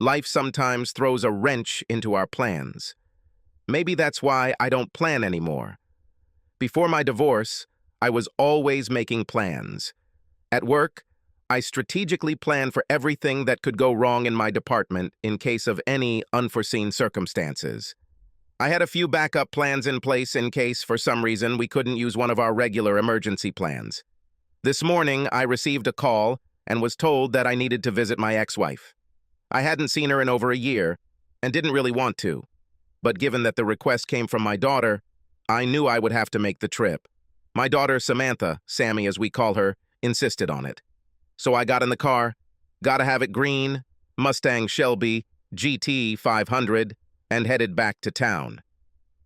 Life sometimes throws a wrench into our plans. Maybe that's why I don't plan anymore. Before my divorce, I was always making plans. At work, I strategically planned for everything that could go wrong in my department in case of any unforeseen circumstances. I had a few backup plans in place in case, for some reason, we couldn't use one of our regular emergency plans. This morning, I received a call and was told that I needed to visit my ex-wife. I hadn't seen her in over a year and didn't really want to, but given that the request came from my daughter, I knew I would have to make the trip. My daughter, Samantha, Sammy as we call her, insisted on it. So I got in the car, gotta have it green, Mustang Shelby, GT 500, and headed back to town.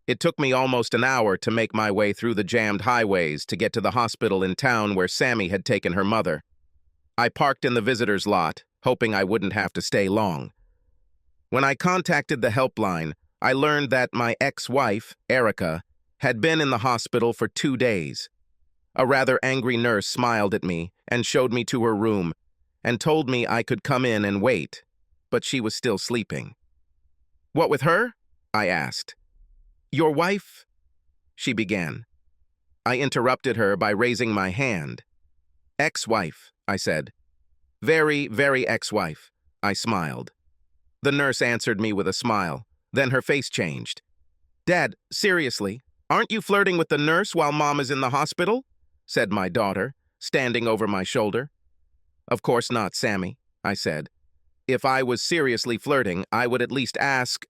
It took me almost an hour to make my way through the jammed highways to get to the hospital in town where Sammy had taken her mother. I parked in the visitor's lot, hoping I wouldn't have to stay long. When I contacted the helpline, I learned that my ex-wife, Erica, had been in the hospital for 2 days. A rather angry nurse smiled at me and showed me to her room and told me I could come in and wait, but she was still sleeping. "What with her?" I asked. "Your wife?" she began. I interrupted her by raising my hand. "Ex-wife," I said. "Very, very ex-wife," I smiled. The nurse answered me with a smile. Then her face changed. "Dad, seriously, aren't you flirting with the nurse while Mom is in the hospital?" said my daughter, standing over my shoulder. "Of course not, Sammy," I said. "If I was seriously flirting, I would at least ask."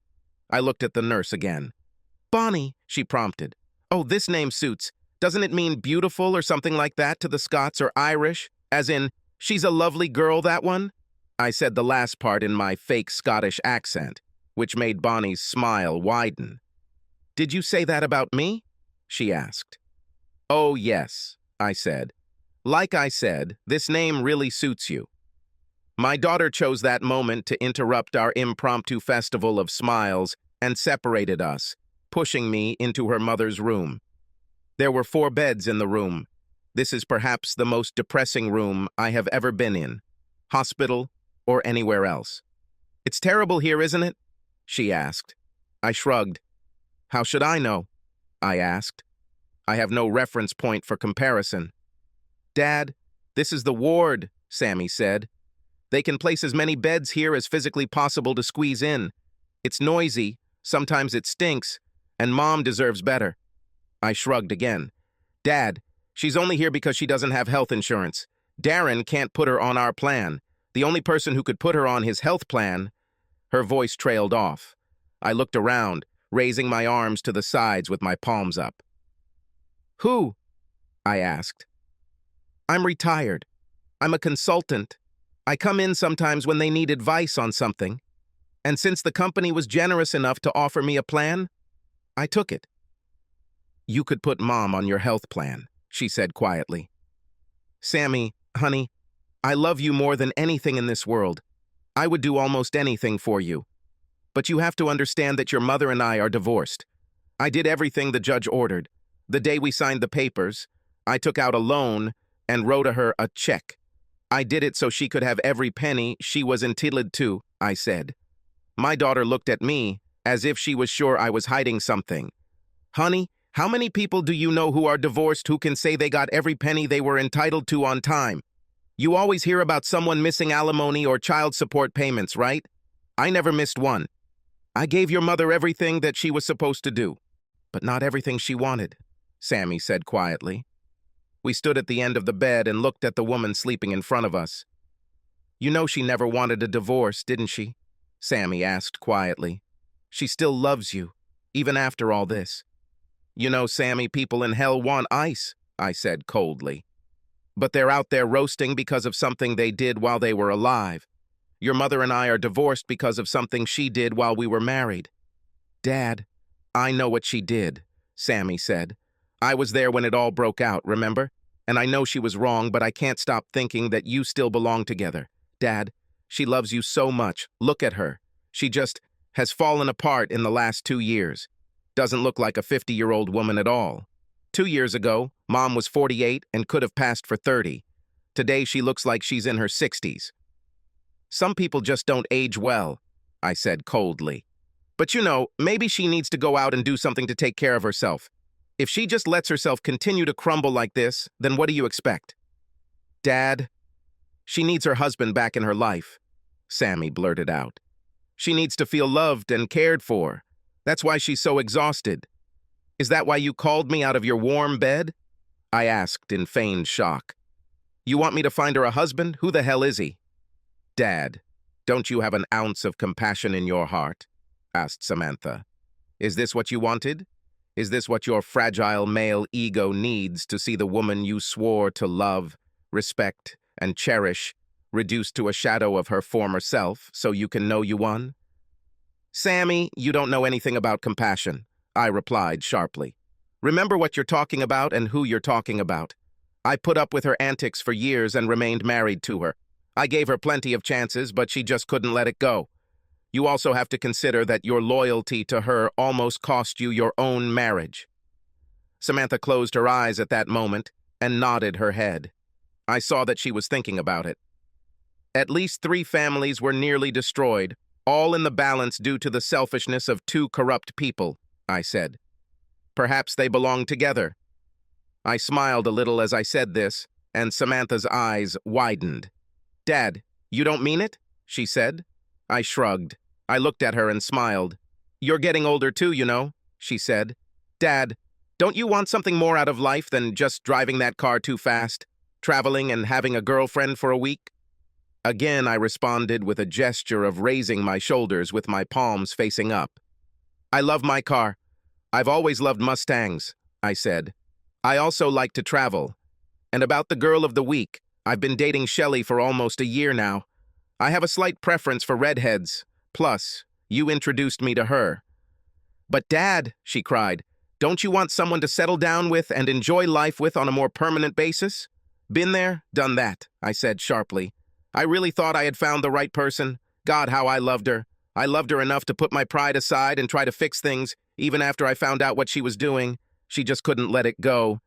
I looked at the nurse again. "Bonnie," she prompted. "Oh, this name suits. Doesn't it mean beautiful or something like that to the Scots or Irish? As in, she's a lovely girl, that one?" I said the last part in my fake Scottish accent, which made Bonnie's smile widen. "Did you say that about me?" she asked. "Oh, yes," I said. "Like I said, this name really suits you." My daughter chose that moment to interrupt our impromptu festival of smiles and separated us, pushing me into her mother's room. There were 4 beds in the room. This is perhaps the most depressing room I have ever been in, hospital or anywhere else. "It's terrible here, isn't it?" she asked. I shrugged. "How should I know?" I asked. I have no reference point for comparison. "Dad, this is the ward," Sammy said. "They can place as many beds here as physically possible to squeeze in. It's noisy, sometimes it stinks, and Mom deserves better." I shrugged again. "Dad, she's only here because she doesn't have health insurance. Darren can't put her on our plan. The only person who could put her on his health plan—" Her voice trailed off. I looked around, raising my arms to the sides with my palms up. "Who?" I asked. "I'm retired. I'm a consultant. I come in sometimes when they need advice on something. And since the company was generous enough to offer me a plan, I took it." "You could put Mom on your health plan," she said quietly. "Sammy, honey, I love you more than anything in this world. I would do almost anything for you. But you have to understand that your mother and I are divorced. I did everything the judge ordered. The day we signed the papers, I took out a loan and wrote her a check. I did it so she could have every penny she was entitled to," I said. My daughter looked at me as if she was sure I was hiding something. "Honey, how many people do you know who are divorced who can say they got every penny they were entitled to on time? You always hear about someone missing alimony or child support payments, right? I never missed one. I gave your mother everything that she was supposed to do, but not everything she wanted," Sammy said quietly. We stood at the end of the bed and looked at the woman sleeping in front of us. "You know she never wanted a divorce, didn't she?" Sammy asked quietly. "She still loves you, even after all this." "You know, Sammy, people in hell want ice," I said coldly. "But they're out there roasting because of something they did while they were alive. Your mother and I are divorced because of something she did while we were married." "Dad, I know what she did," Sammy said. "I was there when it all broke out, remember? And I know she was wrong, but I can't stop thinking that you still belong together. Dad, she loves you so much. Look at her. She just has fallen apart in the last 2 years. Doesn't look like a 50-year-old woman at all. 2 years ago, Mom was 48 and could have passed for 30. Today, she looks like she's in her 60s. Some people just don't age well. I said coldly. But you know, maybe she needs to go out and do something to take care of herself. If she just lets herself continue to crumble like this, then what do you expect? Dad, she needs her husband back in her life, Sammy blurted out. She needs to feel loved and cared for. That's why she's so exhausted. Is that why you called me out of your warm bed? I asked in feigned shock. You want me to find her a husband? Who the hell is he? Dad, don't you have an ounce of compassion in your heart? Asked Samantha. Is this what you wanted? Is this what your fragile male ego needs to see the woman you swore to love, respect, and cherish reduced to a shadow of her former self so you can know you won? Sammy, you don't know anything about compassion, I replied sharply. Remember what you're talking about and who you're talking about. I put up with her antics for years and remained married to her. I gave her plenty of chances, but she just couldn't let it go. You also have to consider that your loyalty to her almost cost you your own marriage. Samantha closed her eyes at that moment and nodded her head. I saw that she was thinking about it. At least 3 families were nearly destroyed, all in the balance due to the selfishness of 2 corrupt people, I said. Perhaps they belong together. I smiled a little as I said this, and Samantha's eyes widened. Dad, you don't mean it? She said. I shrugged. I looked at her and smiled. You're getting older too, you know, she said. Dad, don't you want something more out of life than just driving that car too fast, traveling and having a girlfriend for a week? Again, I responded with a gesture of raising my shoulders with my palms facing up. I love my car. I've always loved Mustangs, I said. I also like to travel. And about the girl of the week, I've been dating Shelley for almost a year now. I have a slight preference for redheads. Plus, you introduced me to her. But Dad, she cried, don't you want someone to settle down with and enjoy life with on a more permanent basis? Been there, done that, I said sharply. I really thought I had found the right person. God, how I loved her. I loved her enough to put my pride aside and try to fix things, even after I found out what she was doing. She just couldn't let it go.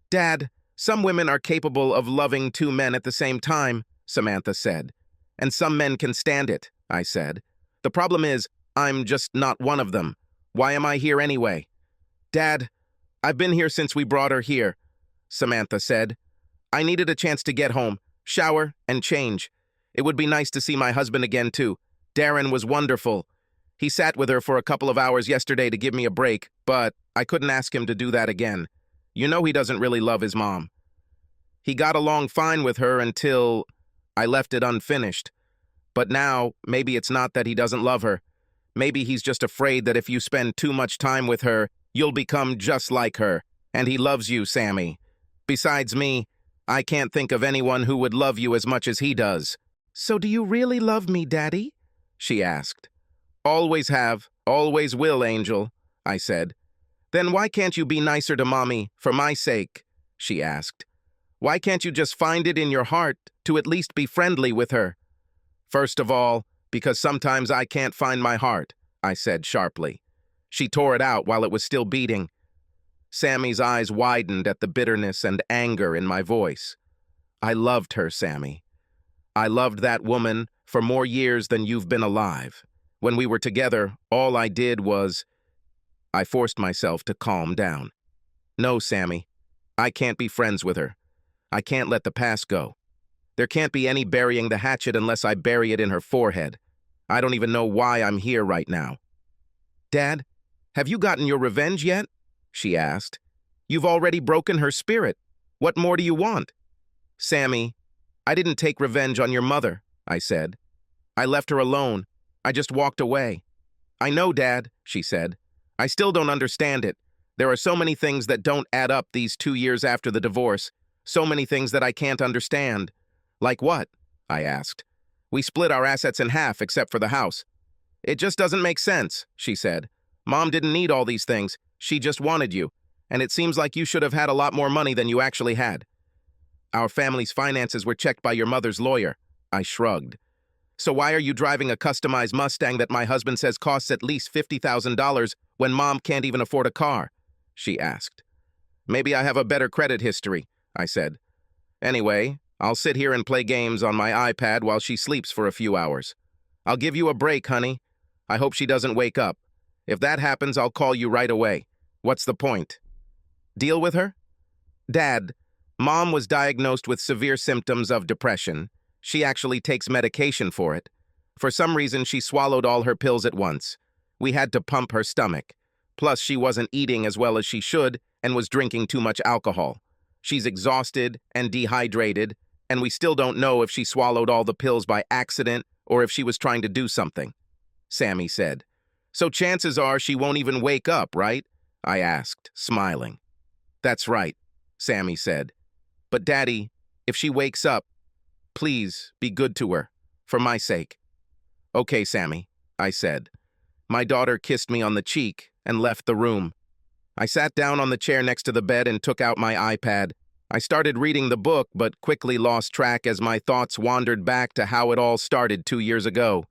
Dad, some women are capable of loving 2 men at the same time, Samantha said. And some men can stand it, I said. The problem is, I'm just not one of them. Why am I here anyway? Dad, I've been here since we brought her here, Samantha said. I needed a chance to get home, shower, and change. It would be nice to see my husband again, too. Darren was wonderful. He sat with her for a couple of hours yesterday to give me a break, but I couldn't ask him to do that again. You know he doesn't really love his mom. He got along fine with her until I left it unfinished. But now, maybe it's not that he doesn't love her. Maybe he's just afraid that if you spend too much time with her, you'll become just like her. And he loves you, Sammy. Besides me, I can't think of anyone who would love you as much as he does. So do you really love me, Daddy? She asked. Always have, always will, Angel, I said. Then why can't you be nicer to Mommy, for my sake? She asked. Why can't you just find it in your heart to at least be friendly with her? First of all, because sometimes I can't find my heart, I said sharply. She tore it out while it was still beating. Sammy's eyes widened at the bitterness and anger in my voice. I loved her, Sammy. I loved that woman for more years than you've been alive. When we were together, all I did was... I forced myself to calm down. No, Sammy, I can't be friends with her. I can't let the past go. There can't be any burying the hatchet unless I bury it in her forehead. I don't even know why I'm here right now. Dad, have you gotten your revenge yet? She asked. You've already broken her spirit. What more do you want? Sammy, I didn't take revenge on your mother, I said. I left her alone. I just walked away. I know, Dad, she said. I still don't understand it. There are so many things that don't add up these 2 years after the divorce. So many things that I can't understand. Like what? I asked. We split our assets in half except for the house. It just doesn't make sense, she said. Mom didn't need all these things. She just wanted you. And it seems like you should have had a lot more money than you actually had. Our family's finances were checked by your mother's lawyer. I shrugged. So why are you driving a customized Mustang that my husband says costs at least $50,000 when Mom can't even afford a car? She asked. Maybe I have a better credit history, I said. Anyway, I'll sit here and play games on my iPad while she sleeps for a few hours. I'll give you a break, honey. I hope she doesn't wake up. If that happens, I'll call you right away. What's the point? Deal with her? Dad, Mom was diagnosed with severe symptoms of depression. She actually takes medication for it. For some reason, she swallowed all her pills at once. We had to pump her stomach. Plus, she wasn't eating as well as she should and was drinking too much alcohol. She's exhausted and dehydrated, and we still don't know if she swallowed all the pills by accident or if she was trying to do something, Sammy said. So chances are she won't even wake up, right? I asked, smiling. That's right, Sammy said. But Daddy, if she wakes up, please be good to her, for my sake. Okay, Sammy, I said. My daughter kissed me on the cheek and left the room. I sat down on the chair next to the bed and took out my iPad. I started reading the book, but quickly lost track as my thoughts wandered back to how it all started 2 years ago.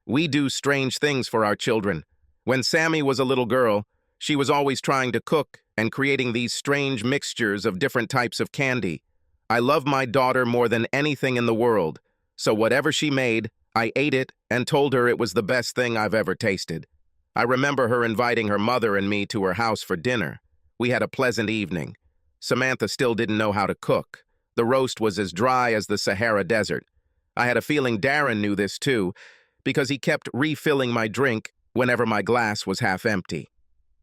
We do strange things for our children. When Sammy was a little girl, she was always trying to cook and creating these strange mixtures of different types of candy. I love my daughter more than anything in the world, so whatever she made, I ate it and told her it was the best thing I've ever tasted. I remember her inviting her mother and me to her house for dinner. We had a pleasant evening. Samantha still didn't know how to cook. The roast was as dry as the Sahara Desert. I had a feeling Darren knew this too, because he kept refilling my drink whenever my glass was half empty.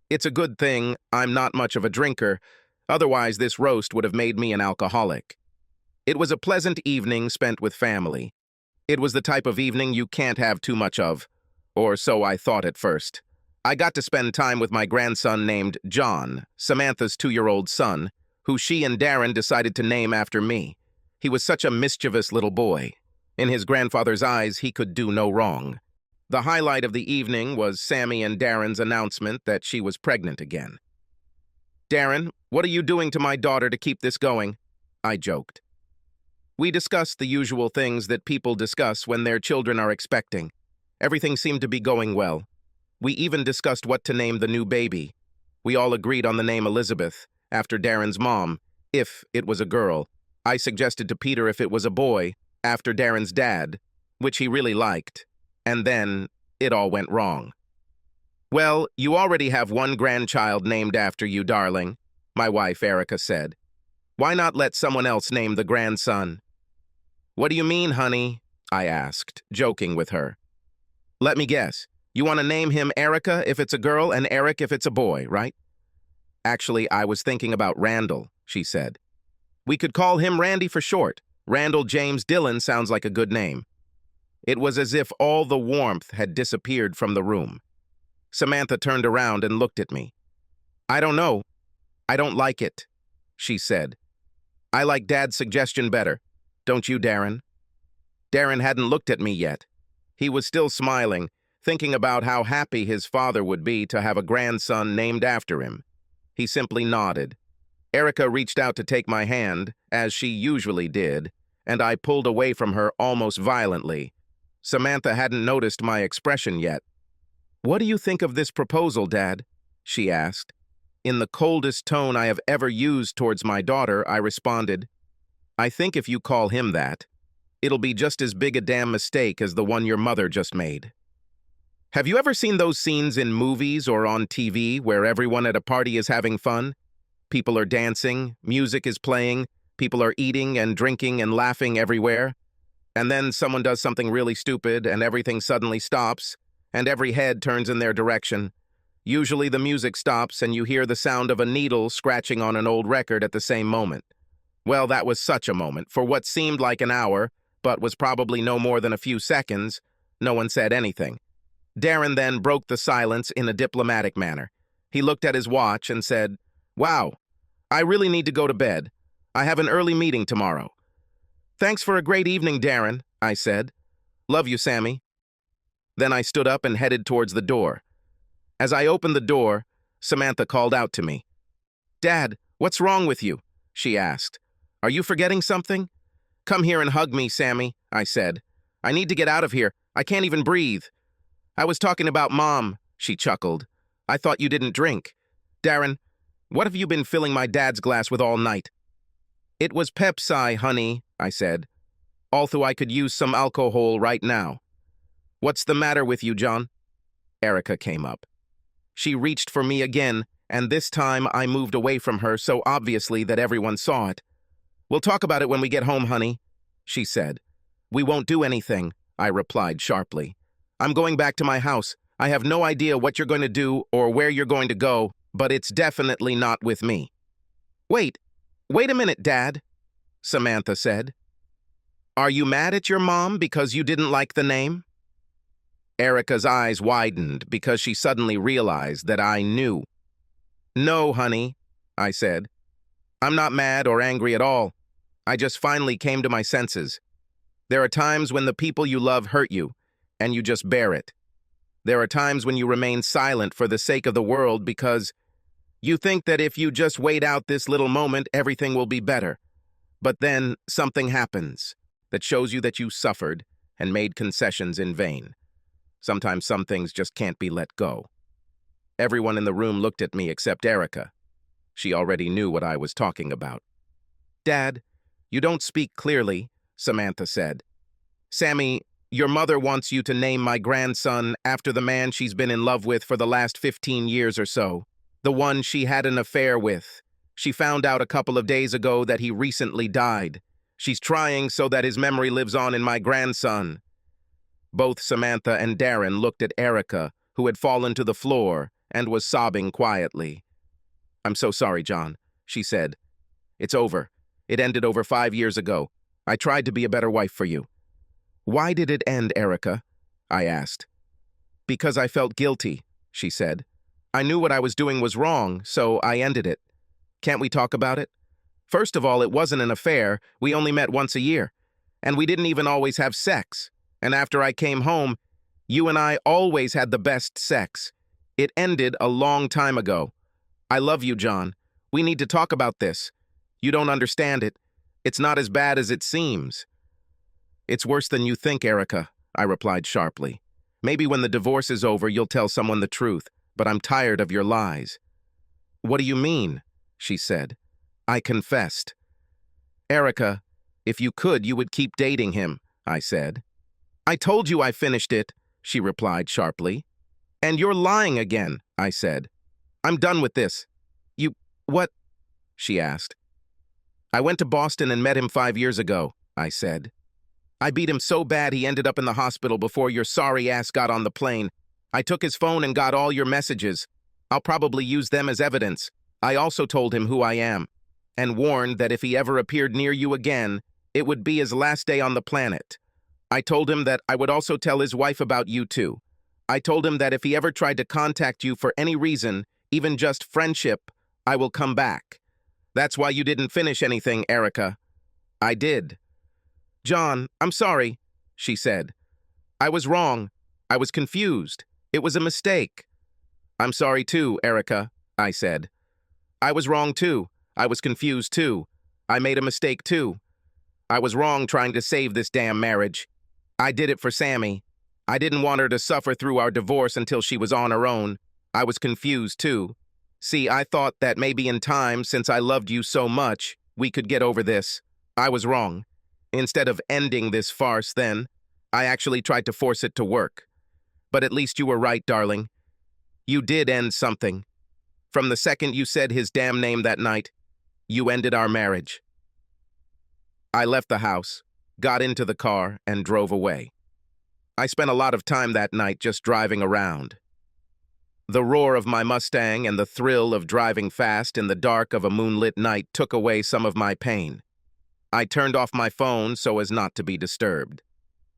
It's a good thing I'm not much of a drinker, otherwise this roast would have made me an alcoholic. It was a pleasant evening spent with family. It was the type of evening you can't have too much of, or so I thought at first. I got to spend time with my grandson named John, Samantha's 2-year-old son, who she and Darren decided to name after me. He was such a mischievous little boy. In his grandfather's eyes, he could do no wrong. The highlight of the evening was Sammy and Darren's announcement that she was pregnant again. Darren, what are you doing to my daughter to keep this going? I joked. We discussed the usual things that people discuss when their children are expecting. Everything seemed to be going well. We even discussed what to name the new baby. We all agreed on the name Elizabeth, after Darren's mom, if it was a girl. I suggested to Peter if it was a boy, after Darren's dad, which he really liked. And then it all went wrong. Well, you already have one grandchild named after you, darling, my wife Erica said. Why not let someone else name the grandson? What do you mean, honey? I asked, joking with her. Let me guess. You want to name him Erica if it's a girl and Eric if it's a boy, right? Actually, I was thinking about Randall, she said. We could call him Randy for short. Randall James Dillon sounds like a good name. It was as if all the warmth had disappeared from the room. Samantha turned around and looked at me. I don't know. I don't like it, she said. I like Dad's suggestion better. Don't you, Darren? Darren hadn't looked at me yet. He was still smiling, thinking about how happy his father would be to have a grandson named after him. He simply nodded. Erica reached out to take my hand, as she usually did, and I pulled away from her almost violently. Samantha hadn't noticed my expression yet. What do you think of this proposal, Dad? She asked. In the coldest tone I have ever used towards my daughter, I responded, I think if you call him that, it'll be just as big a damn mistake as the one your mother just made. Have you ever seen those scenes in movies or on TV where everyone at a party is having fun? People are dancing, music is playing, people are eating and drinking and laughing everywhere. And then someone does something really stupid and everything suddenly stops, and every head turns in their direction. Usually the music stops and you hear the sound of a needle scratching on an old record at the same moment. Well, that was such a moment. For what seemed like an hour, but was probably no more than a few seconds, no one said anything. Darren then broke the silence in a diplomatic manner. He looked at his watch and said, Wow, I really need to go to bed. I have an early meeting tomorrow. Thanks for a great evening, Darren, I said. Love you, Sammy. Then I stood up and headed towards the door. As I opened the door, Samantha called out to me. Dad, what's wrong with you? She asked. Are you forgetting something? Come here and hug me, Sammy, I said. I need to get out of here. I can't even breathe. I was talking about Mom, she chuckled. I thought you didn't drink. Darren, what have you been filling my dad's glass with all night? It was Pepsi, honey, I said. Although I could use some alcohol right now. What's the matter with you, John? Erica came up. She reached for me again, and this time I moved away from her so obviously that everyone saw it. "We'll talk about it when we get home, honey," she said. "We won't do anything," I replied sharply. "I'm going back to my house. I have no idea what you're going to do or where you're going to go, but it's definitely not with me." Wait a minute, Dad," Samantha said. "Are you mad at your mom because you didn't like the name?" Erica's eyes widened because she suddenly realized that I knew. "No, honey," I said. "I'm not mad or angry at all. I just finally came to my senses. There are times when the people you love hurt you, and you just bear it. There are times when you remain silent for the sake of the world because you think that if you just wait out this little moment, everything will be better. But then something happens that shows you that you suffered and made concessions in vain. Sometimes some things just can't be let go." Everyone in the room looked at me except Erica. She already knew what I was talking about. "Dad, you don't speak clearly," Samantha said. "Sammy, your mother wants you to name my grandson after the man she's been in love with for the last 15 years or so, the one she had an affair with. She found out a couple of days ago that he recently died. She's trying so that his memory lives on in my grandson." Both Samantha and Darren looked at Erica, who had fallen to the floor and was sobbing quietly. "I'm so sorry, John," she said. "It's over. It ended over 5 years ago. I tried to be a better wife for you." "Why did it end, Erica?" I asked. "Because I felt guilty," she said. "I knew what I was doing was wrong, so I ended it. Can't we talk about it? First of all, it wasn't an affair. We only met once a year. And we didn't even always have sex. And after I came home, you and I always had the best sex. It ended a long time ago. I love you, John. We need to talk about this. You don't understand it. It's not as bad as it seems." "It's worse than you think, Erica," I replied sharply. "Maybe when the divorce is over, you'll tell someone the truth, but I'm tired of your lies." "What do you mean?" she said. I confessed. "Erica, if you could, you would keep dating him," I said. "I told you I finished it," she replied sharply. "And you're lying again," I said. "I'm done with this." What?" she asked. "I went to Boston and met him 5 years ago," I said. "I beat him so bad he ended up in the hospital before your sorry ass got on the plane. I took his phone and got all your messages. I'll probably use them as evidence. I also told him who I am, and warned that if he ever appeared near you again, it would be his last day on the planet. I told him that I would also tell his wife about you too. I told him that if he ever tried to contact you for any reason, even just friendship, I will come back. That's why you didn't finish anything, Erica." "I did." "John, I'm sorry," she said. "I was wrong. I was confused. It was a mistake." "I'm sorry too, Erica," I said. "I was wrong too. I was confused too. I made a mistake too. I was wrong trying to save this damn marriage. I did it for Sammy. I didn't want her to suffer through our divorce until she was on her own. I was confused too. See, I thought that maybe in time, since I loved you so much, we could get over this. I was wrong. Instead of ending this farce then, I actually tried to force it to work. But at least you were right, darling. You did end something. From the second you said his damn name that night, you ended our marriage." I left the house, got into the car, and drove away. I spent a lot of time that night just driving around. The roar of my Mustang and the thrill of driving fast in the dark of a moonlit night took away some of my pain. I turned off my phone so as not to be disturbed.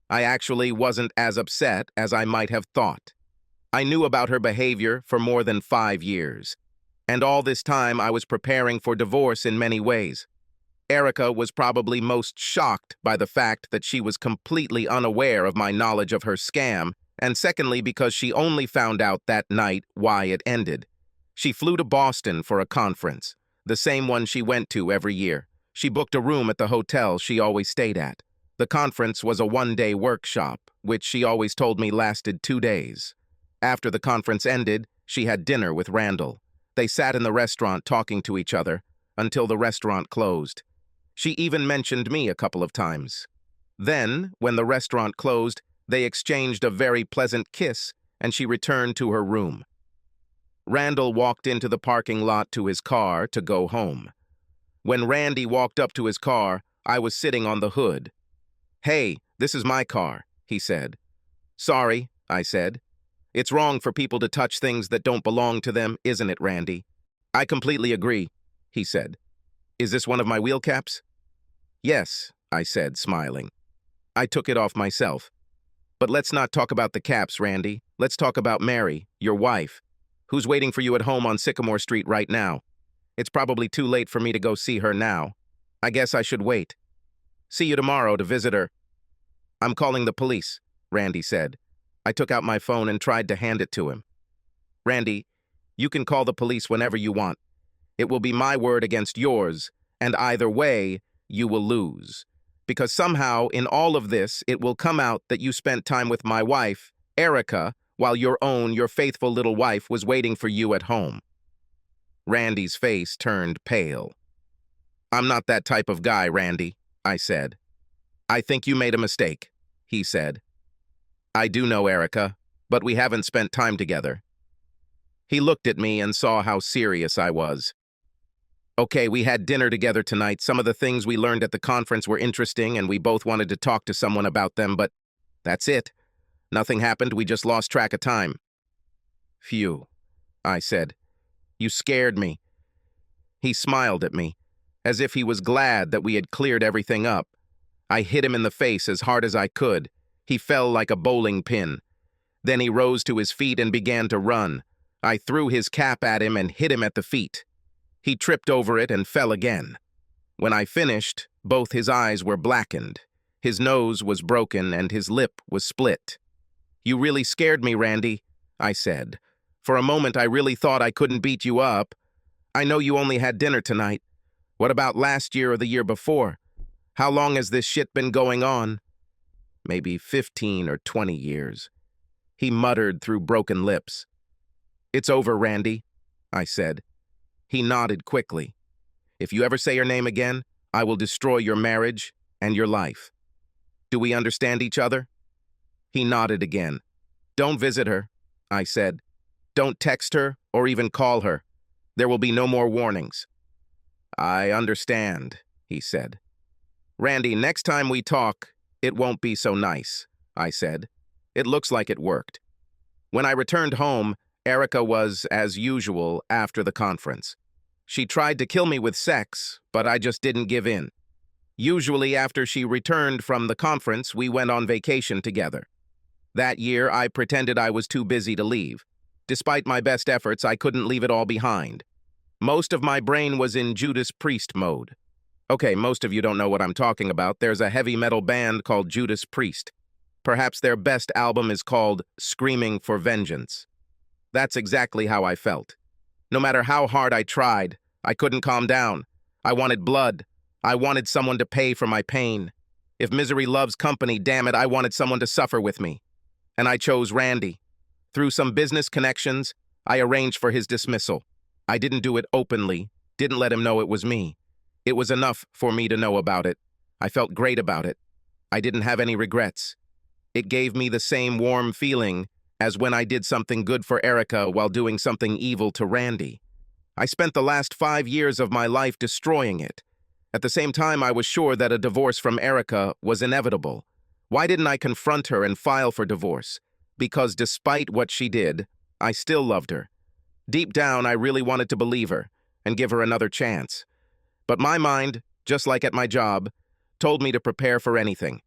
I actually wasn't as upset as I might have thought. I knew about her behavior for more than 5 years, and all this time I was preparing for divorce in many ways. Erica was probably most shocked by the fact that she was completely unaware of my knowledge of her scam, and secondly because she only found out that night why it ended. She flew to Boston for a conference, the same one she went to every year. She booked a room at the hotel she always stayed at. The conference was a one-day workshop, which she always told me lasted 2 days. After the conference ended, she had dinner with Randall. They sat in the restaurant talking to each other until the restaurant closed. She even mentioned me a couple of times. Then, when the restaurant closed, they exchanged a very pleasant kiss and she returned to her room. Randall walked into the parking lot to his car to go home. When Randy walked up to his car, I was sitting on the hood. "Hey, this is my car," he said. "Sorry," I said. "It's wrong for people to touch things that don't belong to them, isn't it, Randy?" "I completely agree," he said. "Is this one of my wheel caps?" "Yes," I said, smiling. "I took it off myself. But let's not talk about the caps, Randy. Let's talk about Mary, your wife, who's waiting for you at home on Sycamore Street right now. It's probably too late for me to go see her now. I guess I should wait. See you tomorrow to visit her." "I'm calling the police," Randy said. I took out my phone and tried to hand it to him. "Randy, you can call the police whenever you want. It will be my word against yours, and either way, you will lose. Because somehow, in all of this, it will come out that you spent time with my wife, Erica, while your faithful little wife was waiting for you at home." Randy's face turned pale. "I'm not that type of guy, Randy," I said. "I think you made a mistake," he said. "I do know Erica, but we haven't spent time together." He looked at me and saw how serious I was. "Okay, we had dinner together tonight. Some of the things we learned at the conference were interesting, and we both wanted to talk to someone about them, but that's it. Nothing happened, we just lost track of time." "Phew," I said. "You scared me." He smiled at me, as if he was glad that we had cleared everything up. I hit him in the face as hard as I could. He fell like a bowling pin. Then he rose to his feet and began to run. I threw his cap at him and hit him at the feet. He tripped over it and fell again. When I finished, both his eyes were blackened. His nose was broken and his lip was split. "You really scared me, Randy," I said. "For a moment, I really thought I couldn't beat you up. I know you only had dinner tonight. What about last year or the year before? How long has this shit been going on?" "Maybe 15 or 20 years. He muttered through broken lips. "It's over, Randy," I said. He nodded quickly. "If you ever say her name again, I will destroy your marriage and your life. Do we understand each other?" He nodded again. "Don't visit her," I said. "Don't text her or even call her. There will be no more warnings." "I understand," he said. "Randy, next time we talk, it won't be so nice," I said. It looks like it worked. When I returned home, Erica was, as usual, after the conference. She tried to kill me with sex, but I just didn't give in. Usually after she returned from the conference, we went on vacation together. That year, I pretended I was too busy to leave. Despite my best efforts, I couldn't leave it all behind. Most of my brain was in Judas Priest mode. Okay, most of you don't know what I'm talking about. There's a heavy metal band called Judas Priest. Perhaps their best album is called Screaming for Vengeance. That's exactly how I felt. No matter how hard I tried, I couldn't calm down. I wanted blood. I wanted someone to pay for my pain. If misery loves company, damn it, I wanted someone to suffer with me. And I chose Randy. Through some business connections, I arranged for his dismissal. I didn't do it openly, didn't let him know it was me. It was enough for me to know about it. I felt great about it. I didn't have any regrets. It gave me the same warm feeling as when I did something good for Erica while doing something evil to Randy. I spent the last 5 years of my life destroying it. At the same time, I was sure that a divorce from Erica was inevitable. Why didn't I confront her and file for divorce? Because despite what she did, I still loved her. Deep down, I really wanted to believe her and give her another chance. But my mind, just like at my job, told me to prepare for anything.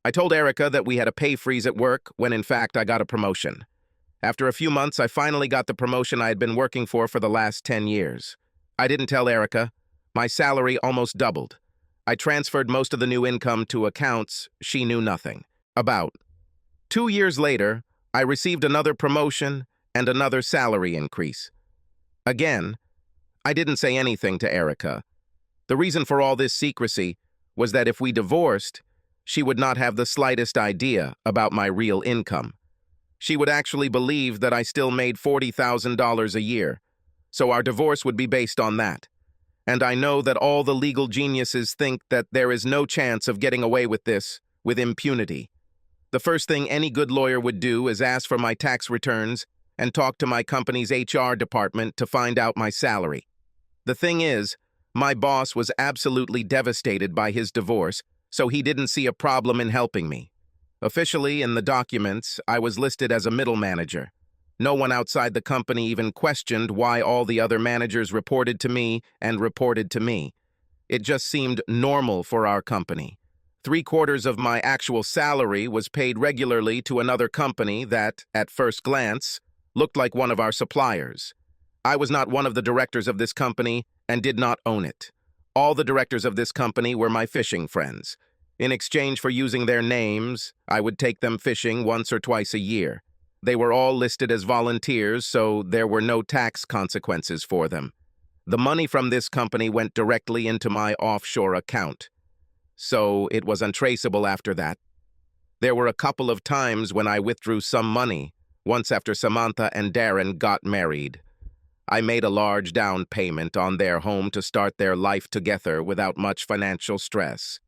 I told Erica that we had a pay freeze at work when in fact I got a promotion. After a few months, I finally got the promotion I had been working for the last 10 years. I didn't tell Erica. My salary almost doubled. I transferred most of the new income to accounts she knew nothing about. 2 years later, I received another promotion and another salary increase. Again, I didn't say anything to Erica. The reason for all this secrecy was that if we divorced, she would not have the slightest idea about my real income. She would actually believe that I still made $40,000 a year, so our divorce would be based on that. And I know that all the legal geniuses think that there is no chance of getting away with this with impunity. The first thing any good lawyer would do is ask for my tax returns and talk to my company's HR department to find out my salary. The thing is, my boss was absolutely devastated by his divorce, so he didn't see a problem in helping me. Officially, in the documents, I was listed as a middle manager. No one outside the company even questioned why all the other managers reported to me and reported to me. It just seemed normal for our company. 3/4 of my actual salary was paid regularly to another company that, at first glance, looked like one of our suppliers. I was not one of the directors of this company and did not own it. All the directors of this company were my fishing friends. In exchange for using their names, I would take them fishing once or twice a year. They were all listed as volunteers, so there were no tax consequences for them. The money from this company went directly into my offshore account, so it was untraceable after that. There were a couple of times when I withdrew some money, once after Samantha and Darren got married. I made a large down payment on their home to start their life together without much financial stress.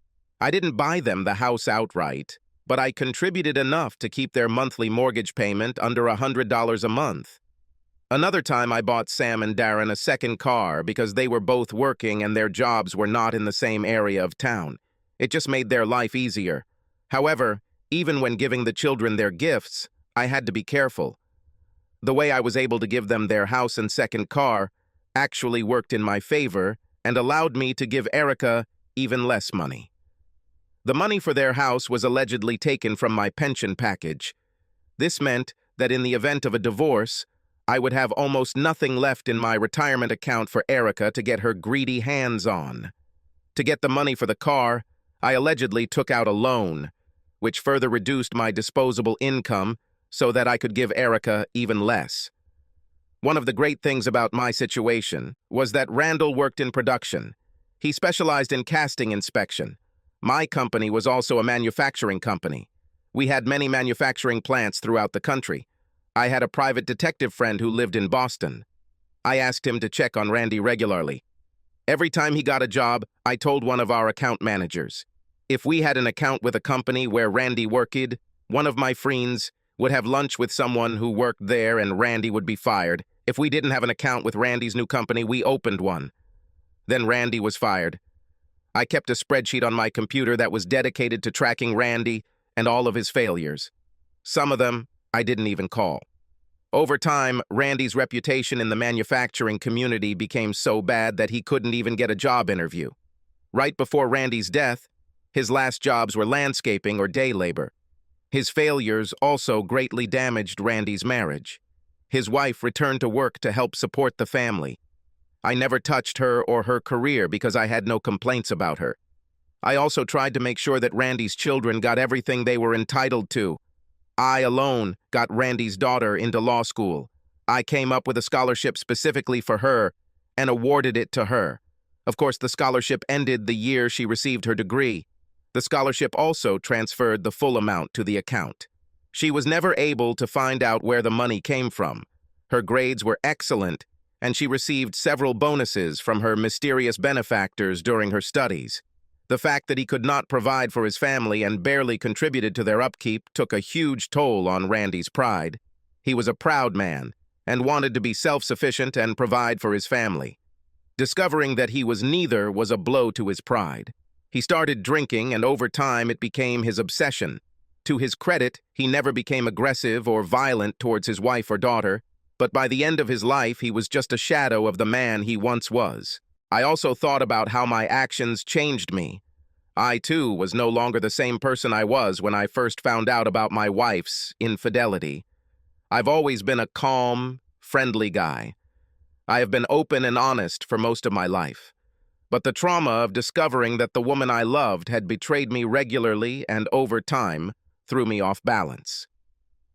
I didn't buy them the house outright, but I contributed enough to keep their monthly mortgage payment under $100 a month. Another time I bought Sam and Darren a second car because they were both working and their jobs were not in the same area of town. It just made their life easier. However, even when giving the children their gifts, I had to be careful. The way I was able to give them their house and second car actually worked in my favor and allowed me to give Erica even less money. The money for their house was allegedly taken from my pension package. This meant that in the event of a divorce, I would have almost nothing left in my retirement account for Erica to get her greedy hands on. To get the money for the car, I allegedly took out a loan, which further reduced my disposable income so that I could give Erica even less. One of the great things about my situation was that Randall worked in production. He specialized in casting inspection. My company was also a manufacturing company. We had many manufacturing plants throughout the country. I had a private detective friend who lived in Boston. I asked him to check on Randy regularly. Every time he got a job, I told one of our account managers. If we had an account with a company where Randy worked, one of my friends would have lunch with someone who worked there and Randy would be fired. If we didn't have an account with Randy's new company, we opened one. Then Randy was fired. I kept a spreadsheet on my computer that was dedicated to tracking Randy and all of his failures. Some of them I didn't even call. Over time, Randy's reputation in the manufacturing community became so bad that he couldn't even get a job interview. Right before Randy's death, his last jobs were landscaping or day labor. His failures also greatly damaged Randy's marriage. His wife returned to work to help support the family. I never touched her or her career because I had no complaints about her. I also tried to make sure that Randy's children got everything they were entitled to. I alone got Randy's daughter into law school. I came up with a scholarship specifically for her and awarded it to her. Of course, the scholarship ended the year she received her degree. The scholarship also transferred the full amount to the account. She was never able to find out where the money came from. Her grades were excellent, and she received several bonuses from her mysterious benefactors during her studies. The fact that he could not provide for his family and barely contributed to their upkeep took a huge toll on Randy's pride. He was a proud man and wanted to be self-sufficient and provide for his family. Discovering that he was neither was a blow to his pride. He started drinking, and over time it became his obsession. To his credit, he never became aggressive or violent towards his wife or daughter, but by the end of his life, he was just a shadow of the man he once was. I also thought about how my actions changed me. I, too, was no longer the same person I was when I first found out about my wife's infidelity. I've always been a calm, friendly guy. I have been open and honest for most of my life. But the trauma of discovering that the woman I loved had betrayed me regularly and over time threw me off balance.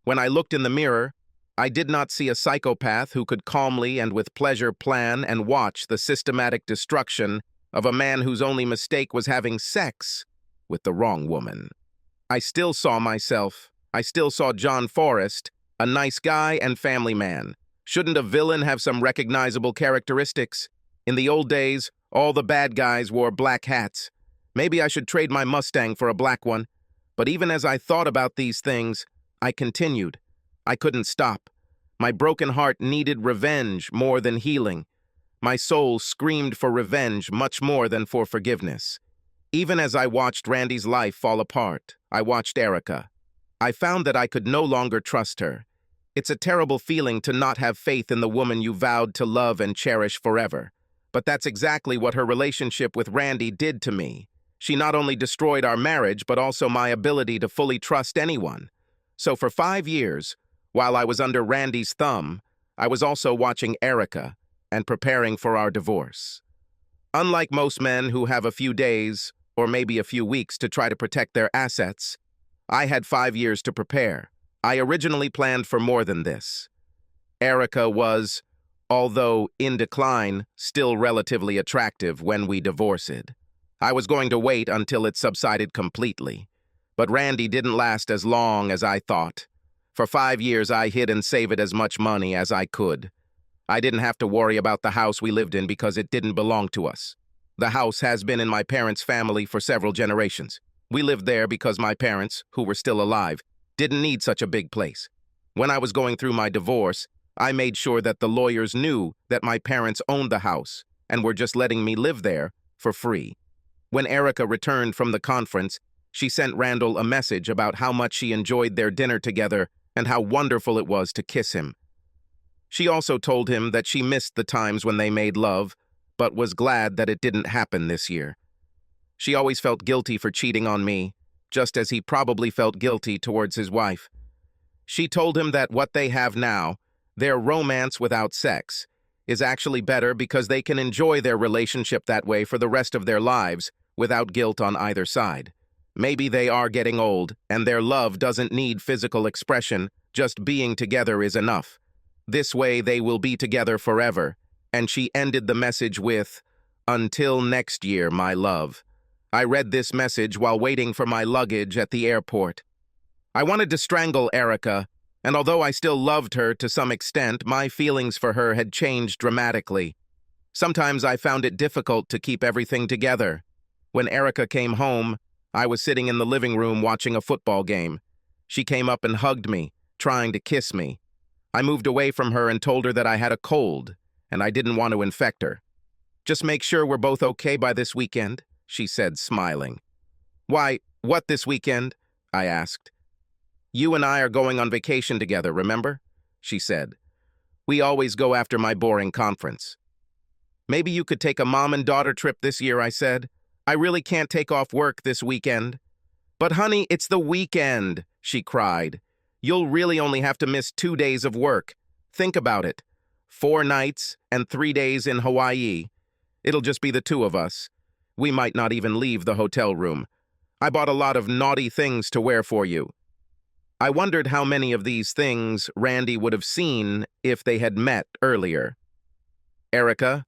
When I looked in the mirror, I did not see a psychopath who could calmly and with pleasure plan and watch the systematic destruction of a man whose only mistake was having sex with the wrong woman. I still saw myself. I still saw John Forrest, a nice guy and family man. Shouldn't a villain have some recognizable characteristics? In the old days, all the bad guys wore black hats. Maybe I should trade my Mustang for a black one. But even as I thought about these things, I continued. I couldn't stop. My broken heart needed revenge more than healing. My soul screamed for revenge much more than for forgiveness. Even as I watched Randy's life fall apart, I watched Erica. I found that I could no longer trust her. It's a terrible feeling to not have faith in the woman you vowed to love and cherish forever. But that's exactly what her relationship with Randy did to me. She not only destroyed our marriage, but also my ability to fully trust anyone. So for 5 years, while I was under Randy's thumb, I was also watching Erica and preparing for our divorce. Unlike most men who have a few days, or maybe a few weeks to try to protect their assets, I had 5 years to prepare. I originally planned for more than this. Erica was, although in decline, still relatively attractive when we divorced. I was going to wait until it subsided completely. But Randy didn't last as long as I thought. For 5 years, I hid and saved as much money as I could. I didn't have to worry about the house we lived in because it didn't belong to us. The house has been in my parents' family for several generations. We lived there because my parents, who were still alive, didn't need such a big place. When I was going through my divorce, I made sure that the lawyers knew that my parents owned the house and were just letting me live there for free. When Erica returned from the conference, she sent Randall a message about how much she enjoyed their dinner together and how wonderful it was to kiss him. She also told him that she missed the times when they made love, but was glad that it didn't happen this year. She always felt guilty for cheating on me, just as he probably felt guilty towards his wife. She told him that what they have now, their romance without sex, is actually better because they can enjoy their relationship that way for the rest of their lives without guilt on either side. Maybe they are getting old, and their love doesn't need physical expression, just being together is enough. This way they will be together forever. And she ended the message with, "Until next year, my love." I read this message while waiting for my luggage at the airport. I wanted to strangle Erica, and although I still loved her to some extent, my feelings for her had changed dramatically. Sometimes I found it difficult to keep everything together. When Erica came home, I was sitting in the living room watching a football game. She came up and hugged me, trying to kiss me. I moved away from her and told her that I had a cold, and I didn't want to infect her. "Just make sure we're both okay by this weekend," she said, smiling. "Why, what this weekend?" I asked. "You and I are going on vacation together, remember?" she said. "We always go after my boring conference." "Maybe you could take a mom and daughter trip this year," I said. "I really can't take off work this weekend." "But honey, it's the weekend," she cried. "You'll really only have to miss 2 days of work. Think about it. 4 nights and 3 days in Hawaii. It'll just be the two of us. We might not even leave the hotel room. I bought a lot of naughty things to wear for you." I wondered how many of these things Randy would have seen if they had met earlier. "Erica,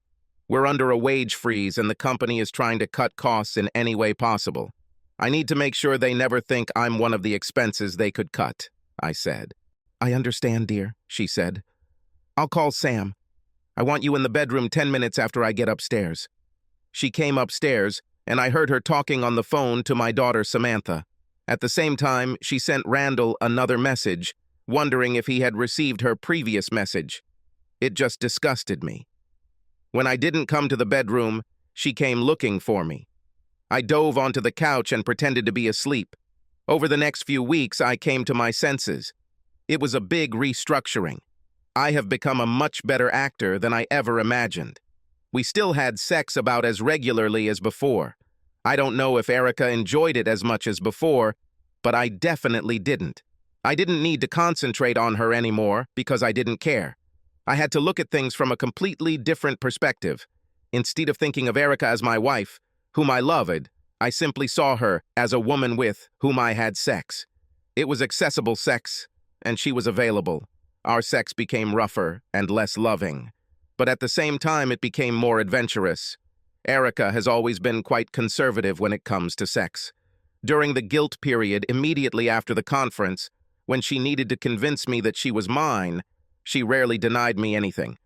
we're under a wage freeze and the company is trying to cut costs in any way possible. I need to make sure they never think I'm one of the expenses they could cut," I said. "I understand, dear," she said. "I'll call Sam. I want you in the bedroom 10 minutes after I get upstairs." She came upstairs, and I heard her talking on the phone to my daughter Samantha. At the same time, she sent Randall another message, wondering if he had received her previous message. It just disgusted me. When I didn't come to the bedroom, she came looking for me. I dove onto the couch and pretended to be asleep. Over the next few weeks, I came to my senses. It was a big restructuring. I have become a much better actor than I ever imagined. We still had sex about as regularly as before. I don't know if Erica enjoyed it as much as before, but I definitely didn't. I didn't need to concentrate on her anymore because I didn't care. I had to look at things from a completely different perspective. Instead of thinking of Erica as my wife, whom I loved, I simply saw her as a woman with whom I had sex. It was accessible sex, and she was available. Our sex became rougher and less loving. But at the same time, it became more adventurous. Erica has always been quite conservative when it comes to sex. During the guilt period immediately after the conference, when she needed to convince me that she was mine, she rarely denied me anything.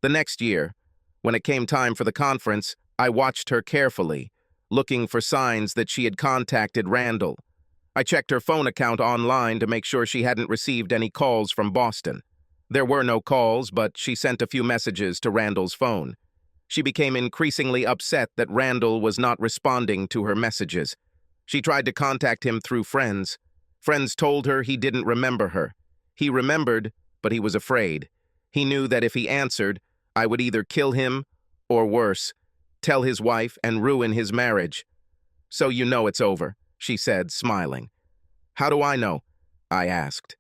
The next year, when it came time for the conference, I watched her carefully, looking for signs that she had contacted Randall. I checked her phone account online to make sure she hadn't received any calls from Boston. There were no calls, but she sent a few messages to Randall's phone. She became increasingly upset that Randall was not responding to her messages. She tried to contact him through friends. Friends told her he didn't remember her. He remembered, but he was afraid. He knew that if he answered, I would either kill him or worse, tell his wife and ruin his marriage. So you know it's over, she said, smiling. How do I know? I asked.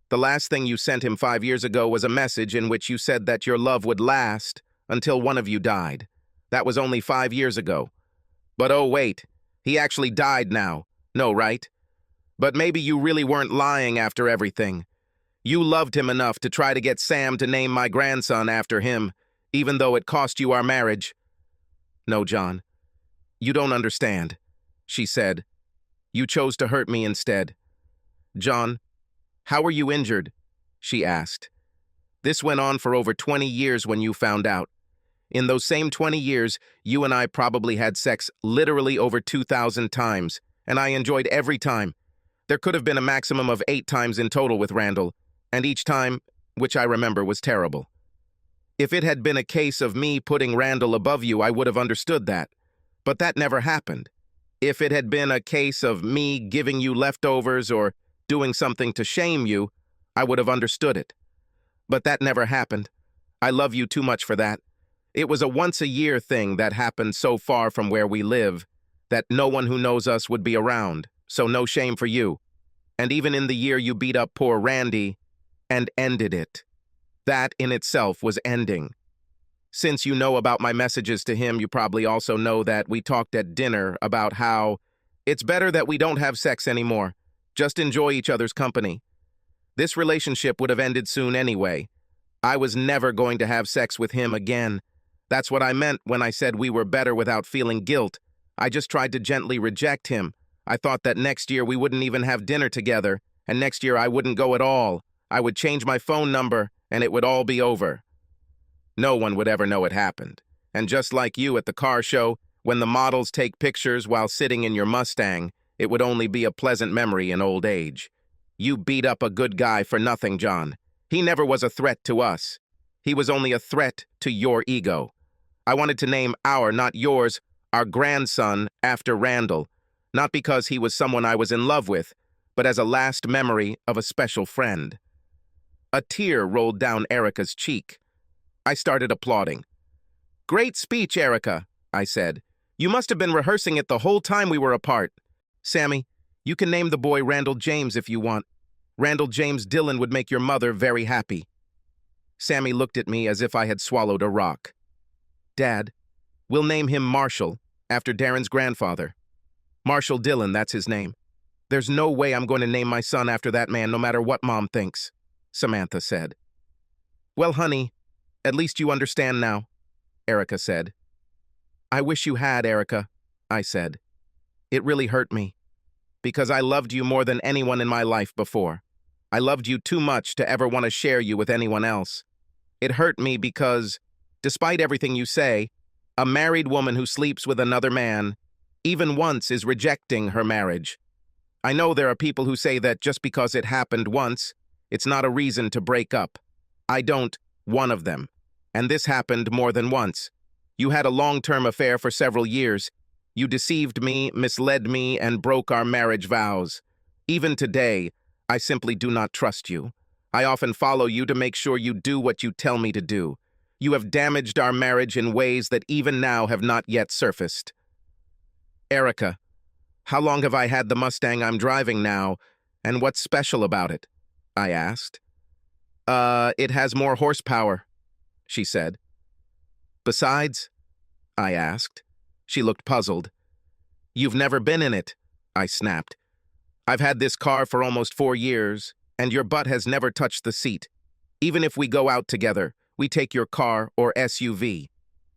The last thing you sent him 5 years ago was a message in which you said that your love would last until one of you died. That was only 5 years ago. But oh wait, he actually died now. No, right? But maybe you really weren't lying after everything. You loved him enough to try to get Sam to name my grandson after him, even though it cost you our marriage. No, John, you don't understand, she said. You chose to hurt me instead. John, how were you injured? She asked. This went on for over 20 years when you found out. In those same 20 years, you and I probably had sex literally over 2,000 times, and I enjoyed every time. There could have been a maximum of 8 times in total with Randall, and each time, which I remember, was terrible. If it had been a case of me putting Randall above you, I would have understood that. But that never happened. If it had been a case of me giving you leftovers or doing something to shame you, I would have understood it. But that never happened. I love you too much for that. It was a once-a-year thing that happened so far from where we live that no one who knows us would be around, so no shame for you. And even in the year you beat up poor Randy and ended it. That in itself was ending. Since you know about my messages to him, you probably also know that we talked at dinner about how it's better that we don't have sex anymore. Just enjoy each other's company. This relationship would have ended soon anyway. I was never going to have sex with him again. That's what I meant when I said we were better without feeling guilt. I just tried to gently reject him. I thought that next year we wouldn't even have dinner together, and next year I wouldn't go at all. I would change my phone number, and it would all be over. No one would ever know it happened. And just like you at the car show, when the models take pictures while sitting in your Mustang, it would only be a pleasant memory in old age. You beat up a good guy for nothing, John. He never was a threat to us. He was only a threat to your ego. I wanted to name our, not yours, our grandson after Randall, not because he was someone I was in love with, but as a last memory of a special friend. A tear rolled down Erica's cheek. I started applauding. Great speech, Erica, I said. You must have been rehearsing it the whole time we were apart. Sammy, you can name the boy Randall James if you want. Randall James Dillon would make your mother very happy. Sammy looked at me as if I had swallowed a rock. Dad, we'll name him Marshall, after Darren's grandfather. Marshall Dillon, that's his name. There's no way I'm going to name my son after that man, no matter what Mom thinks, Samantha said. Well, honey, at least you understand now, Erica said. I wish you had, Erica, I said. It really hurt me, because I loved you more than anyone in my life before. I loved you too much to ever want to share you with anyone else. It hurt me because, despite everything you say, a married woman who sleeps with another man, even once, is rejecting her marriage. I know there are people who say that just because it happened once, it's not a reason to break up. I don't, one of them. And this happened more than once. You had a long-term affair for several years. You deceived me, misled me, and broke our marriage vows. Even today, I simply do not trust you. I often follow you to make sure you do what you tell me to do. You have damaged our marriage in ways that even now have not yet surfaced. Erica, how long have I had the Mustang I'm driving now, and what's special about it? I asked. It has more horsepower, she said. Besides? I asked. She looked puzzled. You've never been in it, I snapped. I've had this car for almost 4 years, and your butt has never touched the seat. Even if we go out together, we take your car or SUV.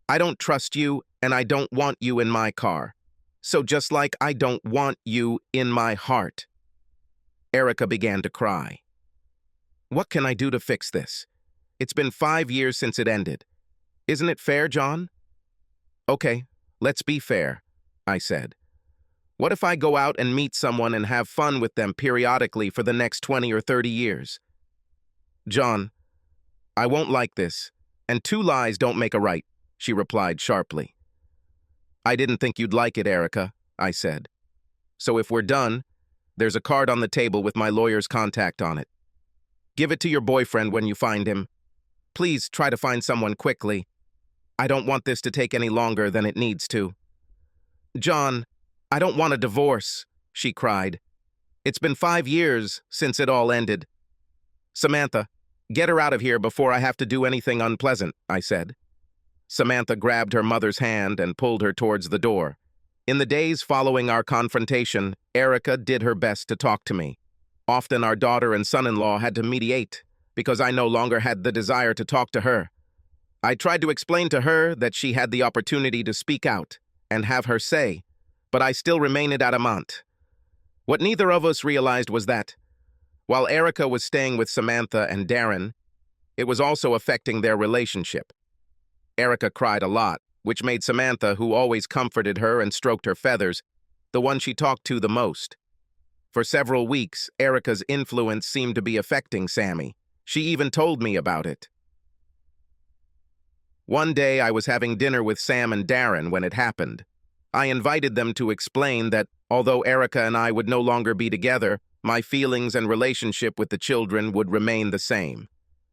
I don't trust you, and I don't want you in my car. So just like I don't want you in my heart. Erica began to cry. What can I do to fix this? It's been 5 years since it ended. Isn't it fair, John? Okay, let's be fair, I said. What if I go out and meet someone and have fun with them periodically for the next 20 or 30 years? John, I won't like this, and two lies don't make a right, she replied sharply. I didn't think you'd like it, Erica, I said. So if we're done, there's a card on the table with my lawyer's contact on it. Give it to your boyfriend when you find him. Please try to find someone quickly. I don't want this to take any longer than it needs to. John, I don't want a divorce, she cried. It's been 5 years since it all ended. Samantha, get her out of here before I have to do anything unpleasant, I said. Samantha grabbed her mother's hand and pulled her towards the door. In the days following our confrontation, Erica did her best to talk to me. Often our daughter and son-in-law had to mediate because I no longer had the desire to talk to her. I tried to explain to her that she had the opportunity to speak out and have her say, but I still remained adamant. What neither of us realized was that, while Erica was staying with Samantha and Darren, it was also affecting their relationship. Erica cried a lot, which made Samantha, who always comforted her and stroked her feathers, the one she talked to the most. For several weeks, Erica's influence seemed to be affecting Sammy. She even told me about it. One day I was having dinner with Sam and Darren when it happened. I invited them to explain that, although Erica and I would no longer be together, my feelings and relationship with the children would remain the same.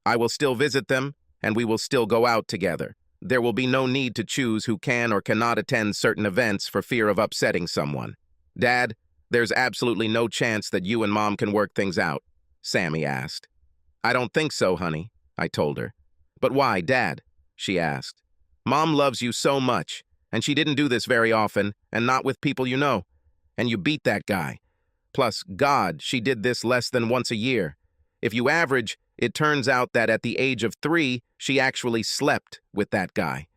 I will still visit them, and we will still go out together. There will be no need to choose who can or cannot attend certain events for fear of upsetting someone. Dad, there's absolutely no chance that you and Mom can work things out, Sammy asked. I don't think so, honey, I told her. But why, Dad? She asked. Mom loves you so much, and she didn't do this very often, and not with people you know. And you beat that guy. Plus, God, she did this less than once a year. If you average, it turns out that at the age of 3, she actually slept with that guy.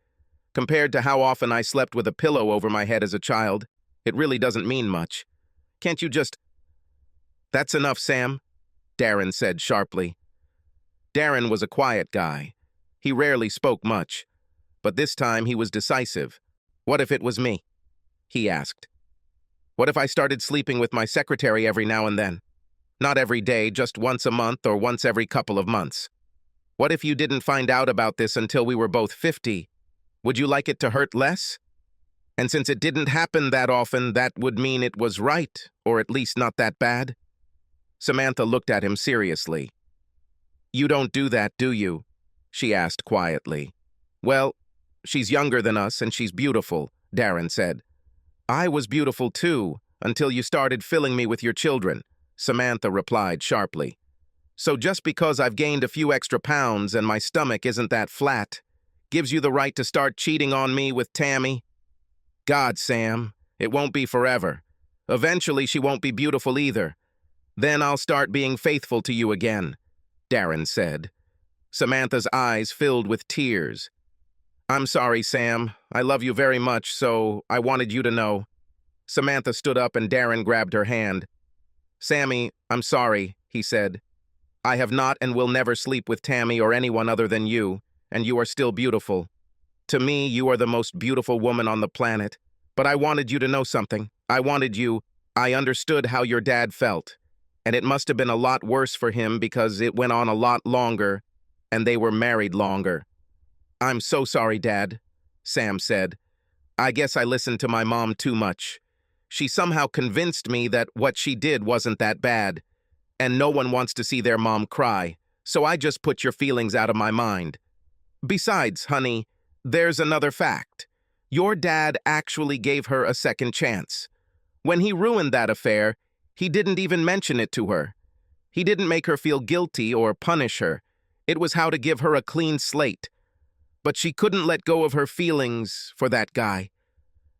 Compared to how often I slept with a pillow over my head as a child, it really doesn't mean much. Can't you just... That's enough, Sam, Darren said sharply. Darren was a quiet guy. He rarely spoke much, but this time he was decisive. What if it was me? He asked. What if I started sleeping with my secretary every now and then? Not every day, just once a month or once every couple of months. What if you didn't find out about this until we were both 50? Would you like it to hurt less? And since it didn't happen that often, that would mean it was right, or at least not that bad? Samantha looked at him seriously. You don't do that, do you? She asked quietly. Well, she's younger than us and she's beautiful, Darren said. I was beautiful too, until you started filling me with your children, Samantha replied sharply. So just because I've gained a few extra pounds and my stomach isn't that flat, gives you the right to start cheating on me with Tammy? God, Sam, it won't be forever. Eventually she won't be beautiful either. Then I'll start being faithful to you again, Darren said. Samantha's eyes filled with tears. I'm sorry, Sam. I love you very much, so I wanted you to know. Samantha stood up and Darren grabbed her hand. Sammy, I'm sorry, he said. I have not and will never sleep with Tammy or anyone other than you, and you are still beautiful. To me, you are the most beautiful woman on the planet. But I wanted you to know something. I understood how your dad felt. And it must have been a lot worse for him because it went on a lot longer, and they were married longer. I'm so sorry, Dad, Sam said. I guess I listened to my mom too much. She somehow convinced me that what she did wasn't that bad, and no one wants to see their mom cry, so I just put your feelings out of my mind. Besides, honey, there's another fact. Your dad actually gave her a second chance. When he ruined that affair, he didn't even mention it to her. He didn't make her feel guilty or punish her. It was how to give her a clean slate. But she couldn't let go of her feelings for that guy.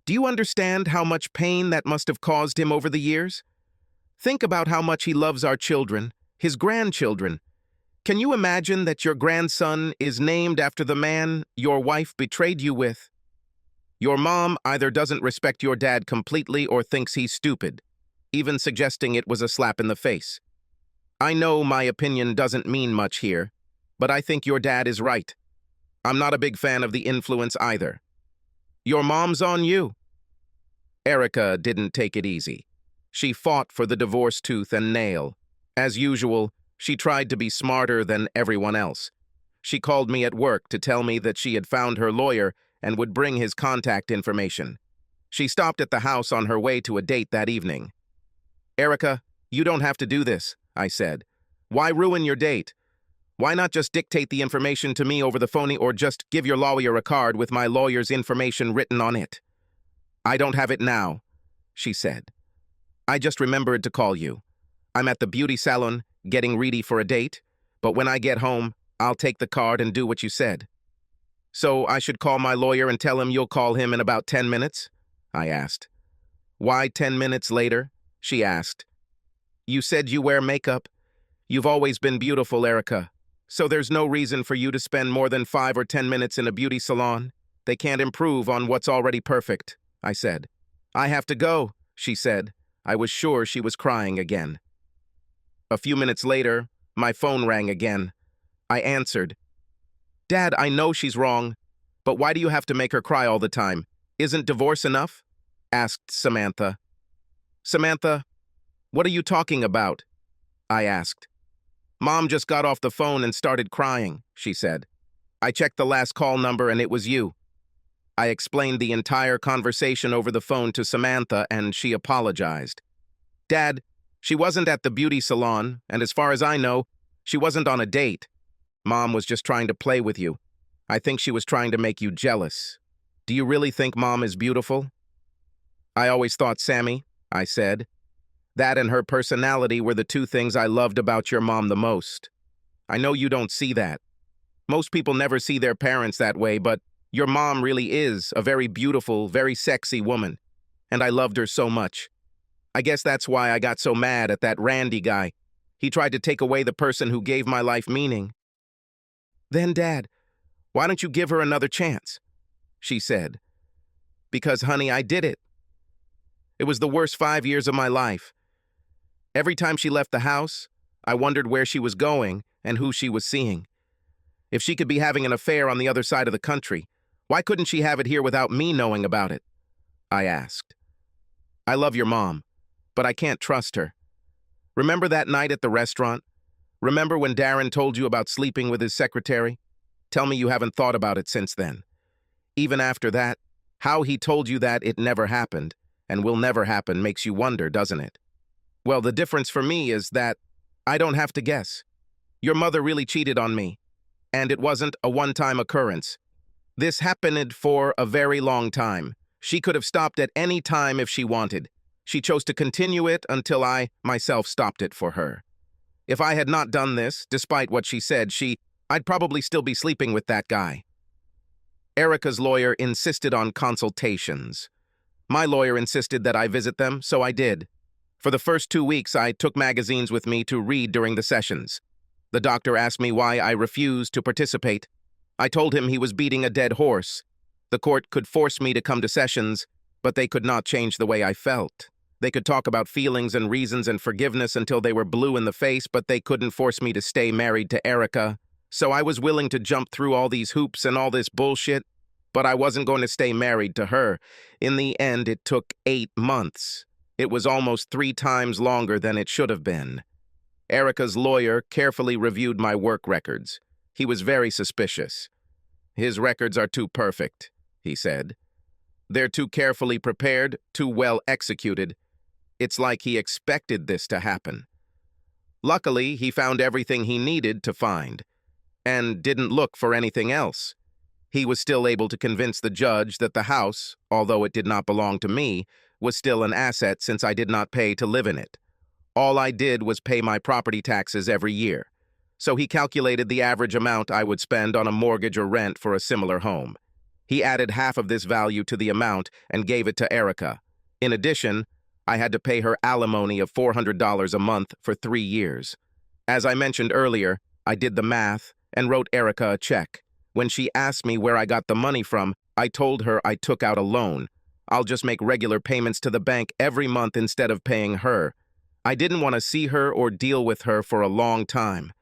Do you understand how much pain that must have caused him over the years? Think about how much he loves our children, his grandchildren. Can you imagine that your grandson is named after the man your wife betrayed you with? Your mom either doesn't respect your dad completely or thinks he's stupid, even suggesting it was a slap in the face. I know my opinion doesn't mean much here, but I think your dad is right. I'm not a big fan of the influence either. Your mom's on you. Erica didn't take it easy. She fought for the divorce tooth and nail. As usual, she tried to be smarter than everyone else. She called me at work to tell me that she had found her lawyer and would bring his contact information. She stopped at the house on her way to a date that evening. "Erica, you don't have to do this," I said. "Why ruin your date? Why not just dictate the information to me over the phone or just give your lawyer a card with my lawyer's information written on it?" "I don't have it now," she said. "I just remembered to call you. I'm at the beauty salon getting ready for a date, but when I get home, I'll take the card and do what you said." "So I should call my lawyer and tell him you'll call him in about 10 minutes?" I asked. "Why 10 minutes later?" she asked. "You said you wear makeup. You've always been beautiful, Erica. So there's no reason for you to spend more than 5 or 10 minutes in a beauty salon. They can't improve on what's already perfect," I said. "I have to go," she said. I was sure she was crying again. A few minutes later, my phone rang again. I answered. "Dad, I know she's wrong, but why do you have to make her cry all the time? Isn't divorce enough?" asked Samantha. "Samantha, what are you talking about?" I asked. "Mom just got off the phone and started crying," she said. "I checked the last call number and it was you." I explained the entire conversation over the phone to Samantha and she apologized. "Dad, she wasn't at the beauty salon, and as far as I know, she wasn't on a date. Mom was just trying to play with you. I think she was trying to make you jealous. Do you really think Mom is beautiful?" "I always thought, Sammy," I said, "that and her personality were the two things I loved about your mom the most. I know you don't see that. Most people never see their parents that way, but your mom really is a very beautiful, very sexy woman, and I loved her so much. I guess that's why I got so mad at that Randy guy. He tried to take away the person who gave my life meaning." "Then, Dad, why don't you give her another chance?" she said. "Because, honey, I did it. It was the worst 5 years of my life. Every time she left the house, I wondered where she was going and who she was seeing. If she could be having an affair on the other side of the country, why couldn't she have it here without me knowing about it?" I asked. "I love your mom, but I can't trust her. Remember that night at the restaurant? Remember when Darren told you about sleeping with his secretary? Tell me you haven't thought about it since then. Even after that, how he told you that it never happened and will never happen makes you wonder, doesn't it? Well, the difference for me is that I don't have to guess. Your mother really cheated on me, and it wasn't a one-time occurrence. This happened for a very long time. She could have stopped at any time if she wanted. She chose to continue it until I, myself, stopped it for her. If I had not done this, despite what she said, I'd probably still be sleeping with that guy." Erica's lawyer insisted on consultations. My lawyer insisted that I visit them, so I did. For the first 2 weeks, I took magazines with me to read during the sessions. The doctor asked me why I refused to participate. I told him he was beating a dead horse. The court could force me to come to sessions, but they could not change the way I felt. They could talk about feelings and reasons and forgiveness until they were blue in the face, but they couldn't force me to stay married to Erica. So I was willing to jump through all these hoops and all this bullshit, but I wasn't going to stay married to her. In the end, it took 8 months. It was almost 3 times longer than it should have been. Erica's lawyer carefully reviewed my work records. He was very suspicious. "His records are too perfect," he said. "They're too carefully prepared, too well executed. It's like he expected this to happen." Luckily, he found everything he needed to find, and didn't look for anything else. He was still able to convince the judge that the house, although it did not belong to me, was still an asset since I did not pay to live in it. All I did was pay my property taxes every year. So he calculated the average amount I would spend on a mortgage or rent for a similar home. He added half of this value to the amount and gave it to Erica. In addition, I had to pay her alimony of $400 a month for 3 years. As I mentioned earlier, I did the math and wrote Erica a check. When she asked me where I got the money from, I told her I took out a loan. I'll just make regular payments to the bank every month instead of paying her. I didn't want to see her or deal with her for a long time.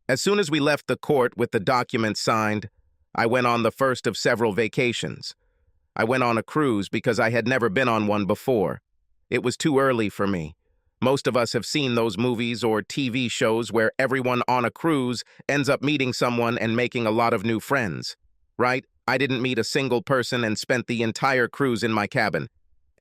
As soon as we left the court with the documents signed, I went on the first of several vacations. I went on a cruise because I had never been on one before. It was too early for me. Most of us have seen those movies or TV shows where everyone on a cruise ends up meeting someone and making a lot of new friends. Right? I didn't meet a single person and spent the entire cruise in my cabin.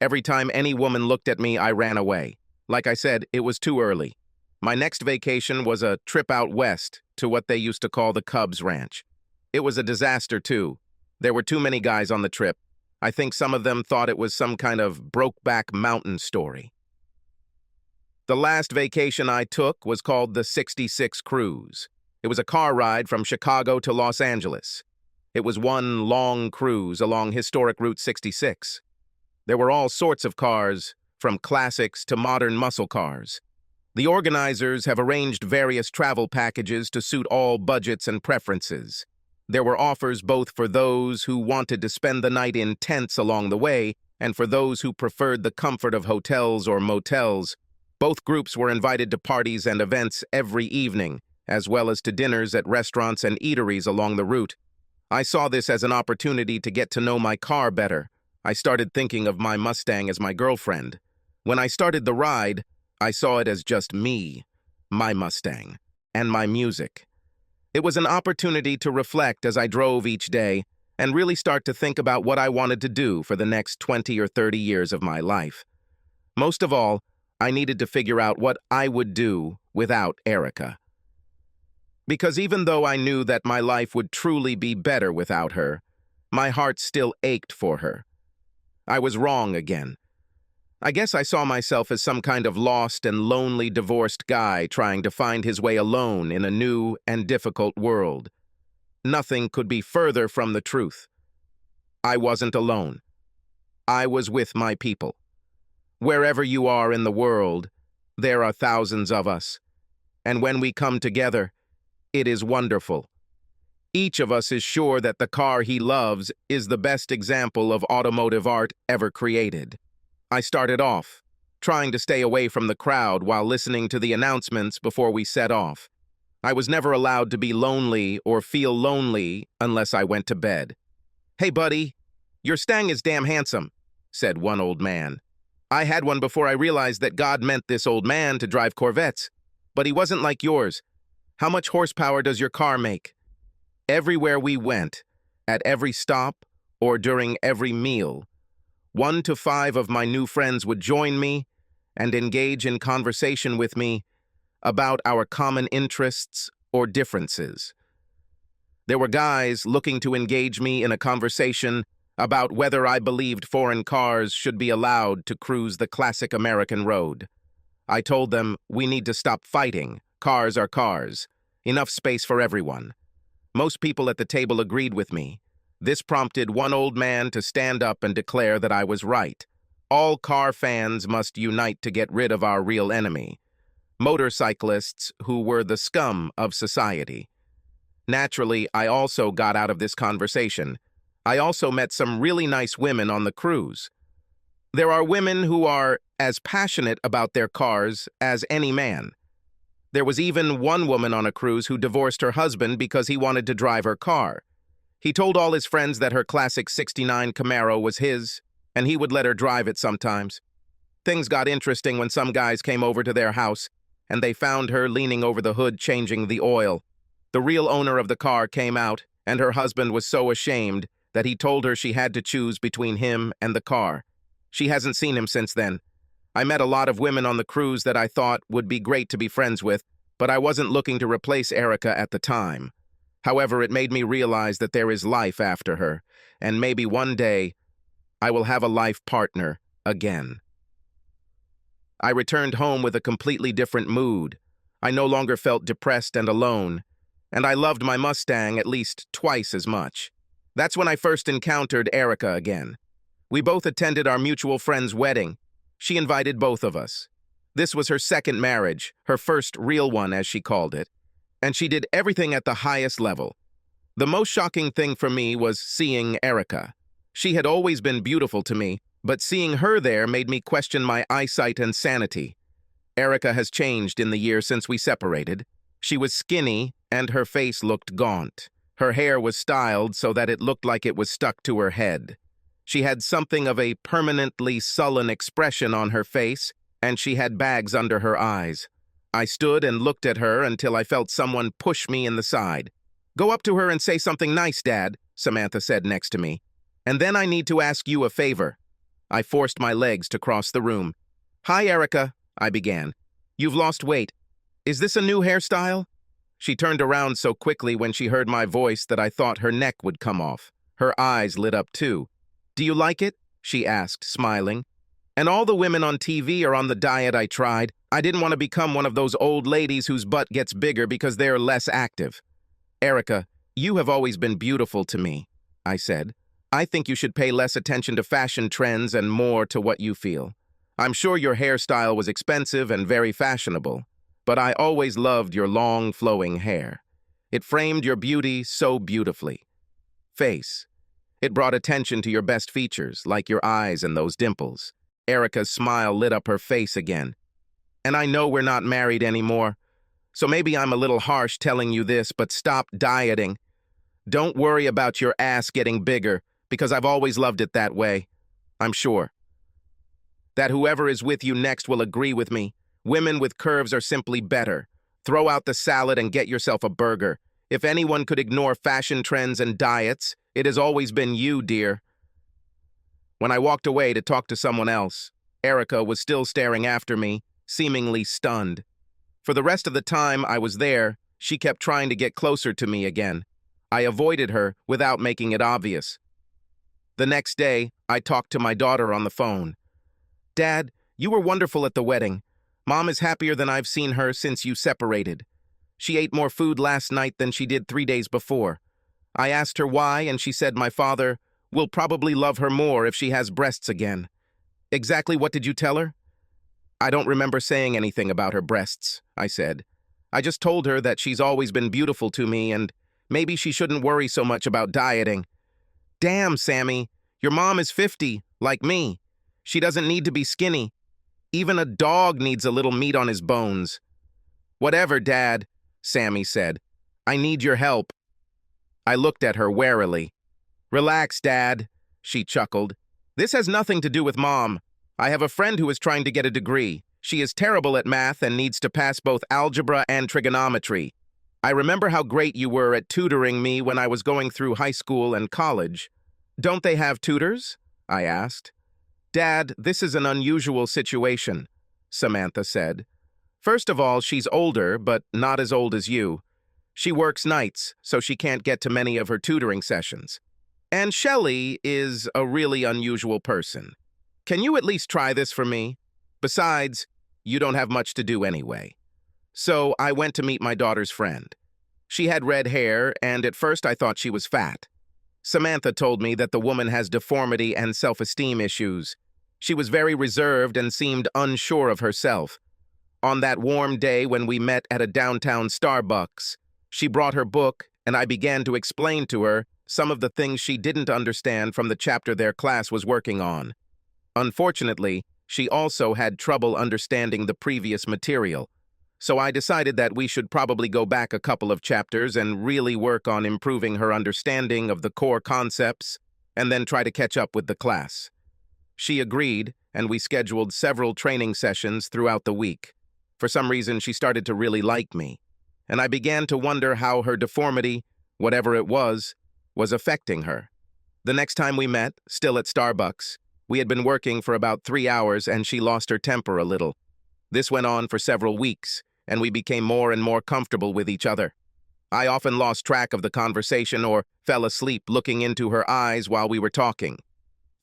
Every time any woman looked at me, I ran away. Like I said, it was too early. My next vacation was a trip out west to what they used to call the Cubs Ranch. It was a disaster, too. There were too many guys on the trip. I think some of them thought it was some kind of Brokeback Mountain story. The last vacation I took was called the 66 Cruise. It was a car ride from Chicago to Los Angeles. It was one long cruise along historic Route 66. There were all sorts of cars, from classics to modern muscle cars. The organizers have arranged various travel packages to suit all budgets and preferences. There were offers both for those who wanted to spend the night in tents along the way and for those who preferred the comfort of hotels or motels. Both groups were invited to parties and events every evening, as well as to dinners at restaurants and eateries along the route. I saw this as an opportunity to get to know my car better. I started thinking of my Mustang as my girlfriend. When I started the ride, I saw it as just me, my Mustang, and my music. It was an opportunity to reflect as I drove each day and really start to think about what I wanted to do for the next 20 or 30 years of my life. Most of all, I needed to figure out what I would do without Erica. Because even though I knew that my life would truly be better without her, my heart still ached for her. I was wrong again. I guess I saw myself as some kind of lost and lonely divorced guy trying to find his way alone in a new and difficult world. Nothing could be further from the truth. I wasn't alone. I was with my people. Wherever you are in the world, there are thousands of us. And when we come together, it is wonderful. Each of us is sure that the car he loves is the best example of automotive art ever created. I started off, trying to stay away from the crowd while listening to the announcements before we set off. I was never allowed to be lonely or feel lonely unless I went to bed. "Hey, buddy, your Stang is damn handsome," said one old man. I had one before I realized that God meant this old man to drive Corvettes. But he wasn't like yours. How much horsepower does your car make? Everywhere we went, at every stop, or during every meal, 1 to 5 of my new friends would join me and engage in conversation with me about our common interests or differences. There were guys looking to engage me in a conversation about whether I believed foreign cars should be allowed to cruise the classic American road. I told them we need to stop fighting. Cars are cars. Enough space for everyone. Most people at the table agreed with me. This prompted one old man to stand up and declare that I was right. All car fans must unite to get rid of our real enemy, motorcyclists who were the scum of society. Naturally, I also got out of this conversation. I also met some really nice women on the cruise. There are women who are as passionate about their cars as any man. There was even one woman on a cruise who divorced her husband because he wanted to drive her car. He told all his friends that her classic '69 Camaro was his, and he would let her drive it sometimes. Things got interesting when some guys came over to their house, and they found her leaning over the hood changing the oil. The real owner of the car came out, and her husband was so ashamed that he told her she had to choose between him and the car. She hasn't seen him since then. I met a lot of women on the cruise that I thought would be great to be friends with, but I wasn't looking to replace Erica at the time. However, it made me realize that there is life after her, and maybe one day I will have a life partner again. I returned home with a completely different mood. I no longer felt depressed and alone, and I loved my Mustang at least twice as much. That's when I first encountered Erica again. We both attended our mutual friend's wedding. She invited both of us. This was her second marriage, her first real one, as she called it, and she did everything at the highest level. The most shocking thing for me was seeing Erica. She had always been beautiful to me, but seeing her there made me question my eyesight and sanity. Erica has changed in the year since we separated. She was skinny, and her face looked gaunt. Her hair was styled so that it looked like it was stuck to her head. She had something of a permanently sullen expression on her face, and she had bags under her eyes. I stood and looked at her until I felt someone push me in the side. "Go up to her and say something nice, Dad," Samantha said next to me. "And then I need to ask you a favor." I forced my legs to cross the room. "Hi, Erica," I began. "You've lost weight. Is this a new hairstyle?" She turned around so quickly when she heard my voice that I thought her neck would come off. Her eyes lit up too. "Do you like it?" she asked, smiling. "And all the women on TV are on the diet I tried. I didn't want to become one of those old ladies whose butt gets bigger because they're less active." "Erica, you have always been beautiful to me," I said. "I think you should pay less attention to fashion trends and more to what you feel. I'm sure your hairstyle was expensive and very fashionable, but I always loved your long, flowing hair. It framed your beauty so beautifully. Face. It brought attention to your best features, like your eyes and those dimples." Erica's smile lit up her face again. "And I know we're not married anymore, so maybe I'm a little harsh telling you this, but stop dieting. Don't worry about your ass getting bigger, because I've always loved it that way. I'm sure that whoever is with you next will agree with me. Women with curves are simply better. Throw out the salad and get yourself a burger. If anyone could ignore fashion trends and diets, it has always been you, dear." When I walked away to talk to someone else, Erica was still staring after me, seemingly stunned. For the rest of the time I was there, she kept trying to get closer to me again. I avoided her without making it obvious. The next day, I talked to my daughter on the phone. "Dad, you were wonderful at the wedding. Mom is happier than I've seen her since you separated. She ate more food last night than she did 3 days before. I asked her why, and she said my father will probably love her more if she has breasts again." "Exactly what did you tell her?" "I don't remember saying anything about her breasts," I said. "I just told her that she's always been beautiful to me and maybe she shouldn't worry so much about dieting." "Damn, Sammy, your mom is 50, like me. She doesn't need to be skinny. Even a dog needs a little meat on his bones." "Whatever, Dad," Sammy said. "I need your help." I looked at her warily. "Relax, Dad," she chuckled. "This has nothing to do with Mom. I have a friend who is trying to get a degree. She is terrible at math and needs to pass both algebra and trigonometry. I remember how great you were at tutoring me when I was going through high school and college. Don't they have tutors?" I asked. "Dad, this is an unusual situation," Samantha said. "First of all, she's older, but not as old as you. She works nights, so she can't get to many of her tutoring sessions. And Shelley is a really unusual person. Can you at least try this for me? Besides, you don't have much to do anyway." So I went to meet my daughter's friend. She had red hair, and at first I thought she was fat. Samantha told me that the woman has deformity and self-esteem issues. She was very reserved and seemed unsure of herself. On that warm day when we met at a downtown Starbucks, she brought her book, and I began to explain to her some of the things she didn't understand from the chapter their class was working on. Unfortunately, she also had trouble understanding the previous material, so I decided that we should probably go back a couple of chapters and really work on improving her understanding of the core concepts, and then try to catch up with the class. She agreed, and we scheduled several training sessions throughout the week. For some reason, she started to really like me, and I began to wonder how her deformity, whatever it was affecting her. The next time we met, still at Starbucks, we had been working for about 3 hours and she lost her temper a little. This went on for several weeks, and we became more and more comfortable with each other. I often lost track of the conversation or fell asleep looking into her eyes while we were talking.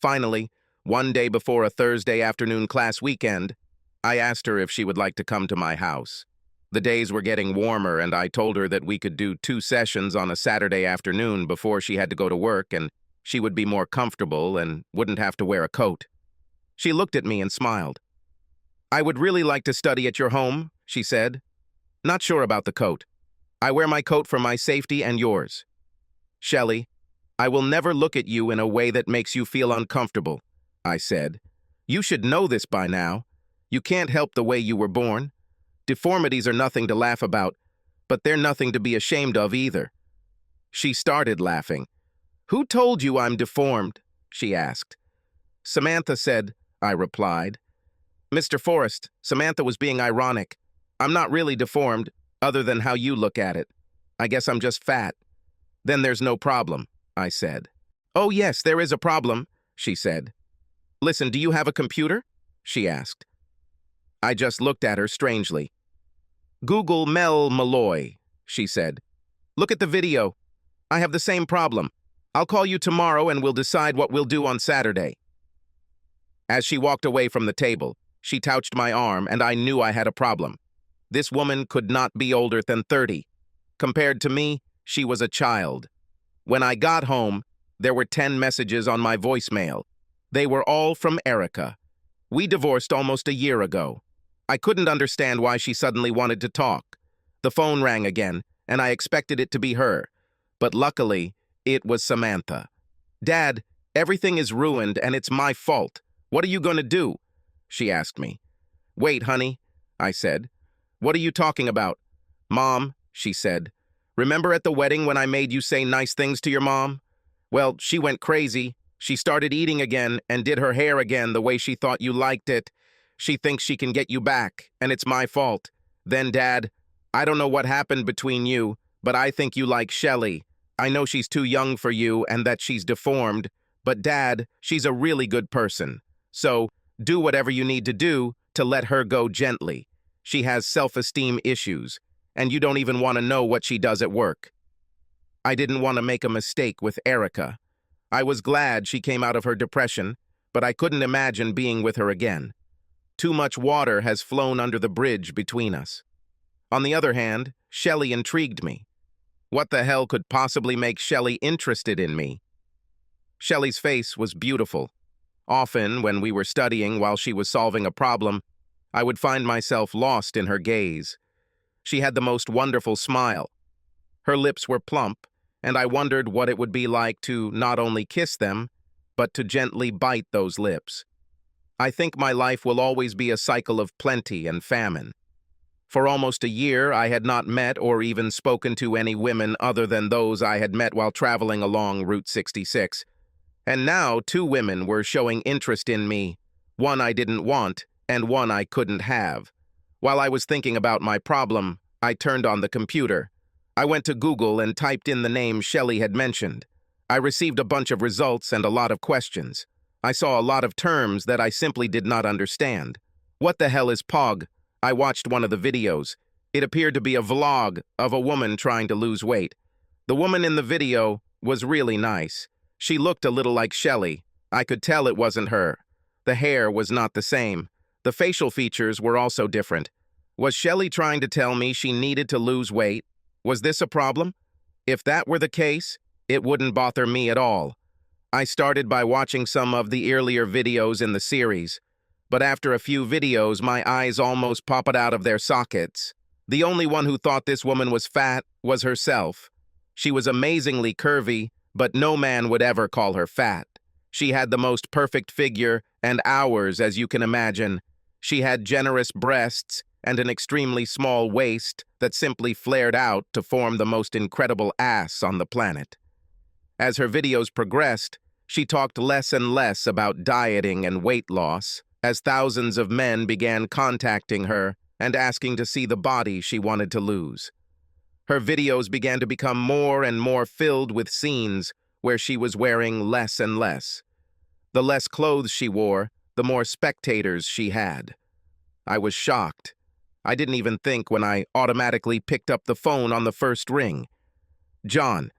Finally, one day before a Thursday afternoon class weekend, I asked her if she would like to come to my house. The days were getting warmer, and I told her that we could do 2 sessions on a Saturday afternoon before she had to go to work, and she would be more comfortable and wouldn't have to wear a coat. She looked at me and smiled. "I would really like to study at your home," she said. "Not sure about the coat. I wear my coat for my safety and yours. Shelley, I will never look at you in a way that makes you feel uncomfortable," I said. "You should know this by now. You can't help the way you were born. Deformities are nothing to laugh about, but they're nothing to be ashamed of either." She started laughing. "Who told you I'm deformed?" she asked. Samantha said, I replied. Mr. Forrest, Samantha was being ironic. I'm not really deformed, other than how you look at it. I guess I'm just fat. Then there's no problem, I said. Oh yes, there is a problem, she said. Listen, do you have a computer? She asked. I just looked at her strangely. Google Mel Malloy, she said. Look at the video. I have the same problem. I'll call you tomorrow and we'll decide what we'll do on Saturday. As she walked away from the table, she touched my arm and I knew I had a problem. This woman could not be older than 30. Compared to me, she was a child. When I got home, there were 10 messages on my voicemail. They were all from Erica. We divorced almost a year ago. I couldn't understand why she suddenly wanted to talk. The phone rang again, and I expected it to be her. But luckily, it was Samantha. Dad, everything is ruined and it's my fault. What are you going to do? She asked me. Wait, honey, I said. What are you talking about? Mom, she said. Remember at the wedding when I made you say nice things to your mom? Well, she went crazy. She started eating again and did her hair again the way she thought you liked it. She thinks she can get you back, and it's my fault. Then, Dad, I don't know what happened between you, but I think you like Shelley. I know she's too young for you and that she's deformed, but Dad, she's a really good person. So, do whatever you need to do to let her go gently. She has self-esteem issues, and you don't even want to know what she does at work. I didn't want to make a mistake with Erica. I was glad she came out of her depression, but I couldn't imagine being with her again. Too much water has flown under the bridge between us. On the other hand, Shelley intrigued me. What the hell could possibly make Shelley interested in me? Shelley's face was beautiful. Often, when we were studying while she was solving a problem, I would find myself lost in her gaze. She had the most wonderful smile. Her lips were plump, and I wondered what it would be like to not only kiss them, but to gently bite those lips. I think my life will always be a cycle of plenty and famine. For almost a year, I had not met or even spoken to any women other than those I had met while traveling along Route 66. And now 2 women were showing interest in me, one I didn't want and one I couldn't have. While I was thinking about my problem, I turned on the computer. I went to Google and typed in the name Shelley had mentioned. I received a bunch of results and a lot of questions. I saw a lot of terms that I simply did not understand. What the hell is POG? I watched one of the videos. It appeared to be a vlog of a woman trying to lose weight. The woman in the video was really nice. She looked a little like Shelley. I could tell it wasn't her. The hair was not the same. The facial features were also different. Was Shelley trying to tell me she needed to lose weight? Was this a problem? If that were the case, it wouldn't bother me at all. I started by watching some of the earlier videos in the series, but after a few videos, my eyes almost popped out of their sockets. The only one who thought this woman was fat was herself. She was amazingly curvy, but no man would ever call her fat. She had the most perfect figure and hours, as you can imagine. She had generous breasts and an extremely small waist that simply flared out to form the most incredible ass on the planet. As her videos progressed, she talked less and less about dieting and weight loss, as thousands of men began contacting her and asking to see the body she wanted to lose. Her videos began to become more and more filled with scenes where she was wearing less and less. The less clothes she wore, the more spectators she had. I was shocked. I didn't even think when I automatically picked up the phone on the first ring. John,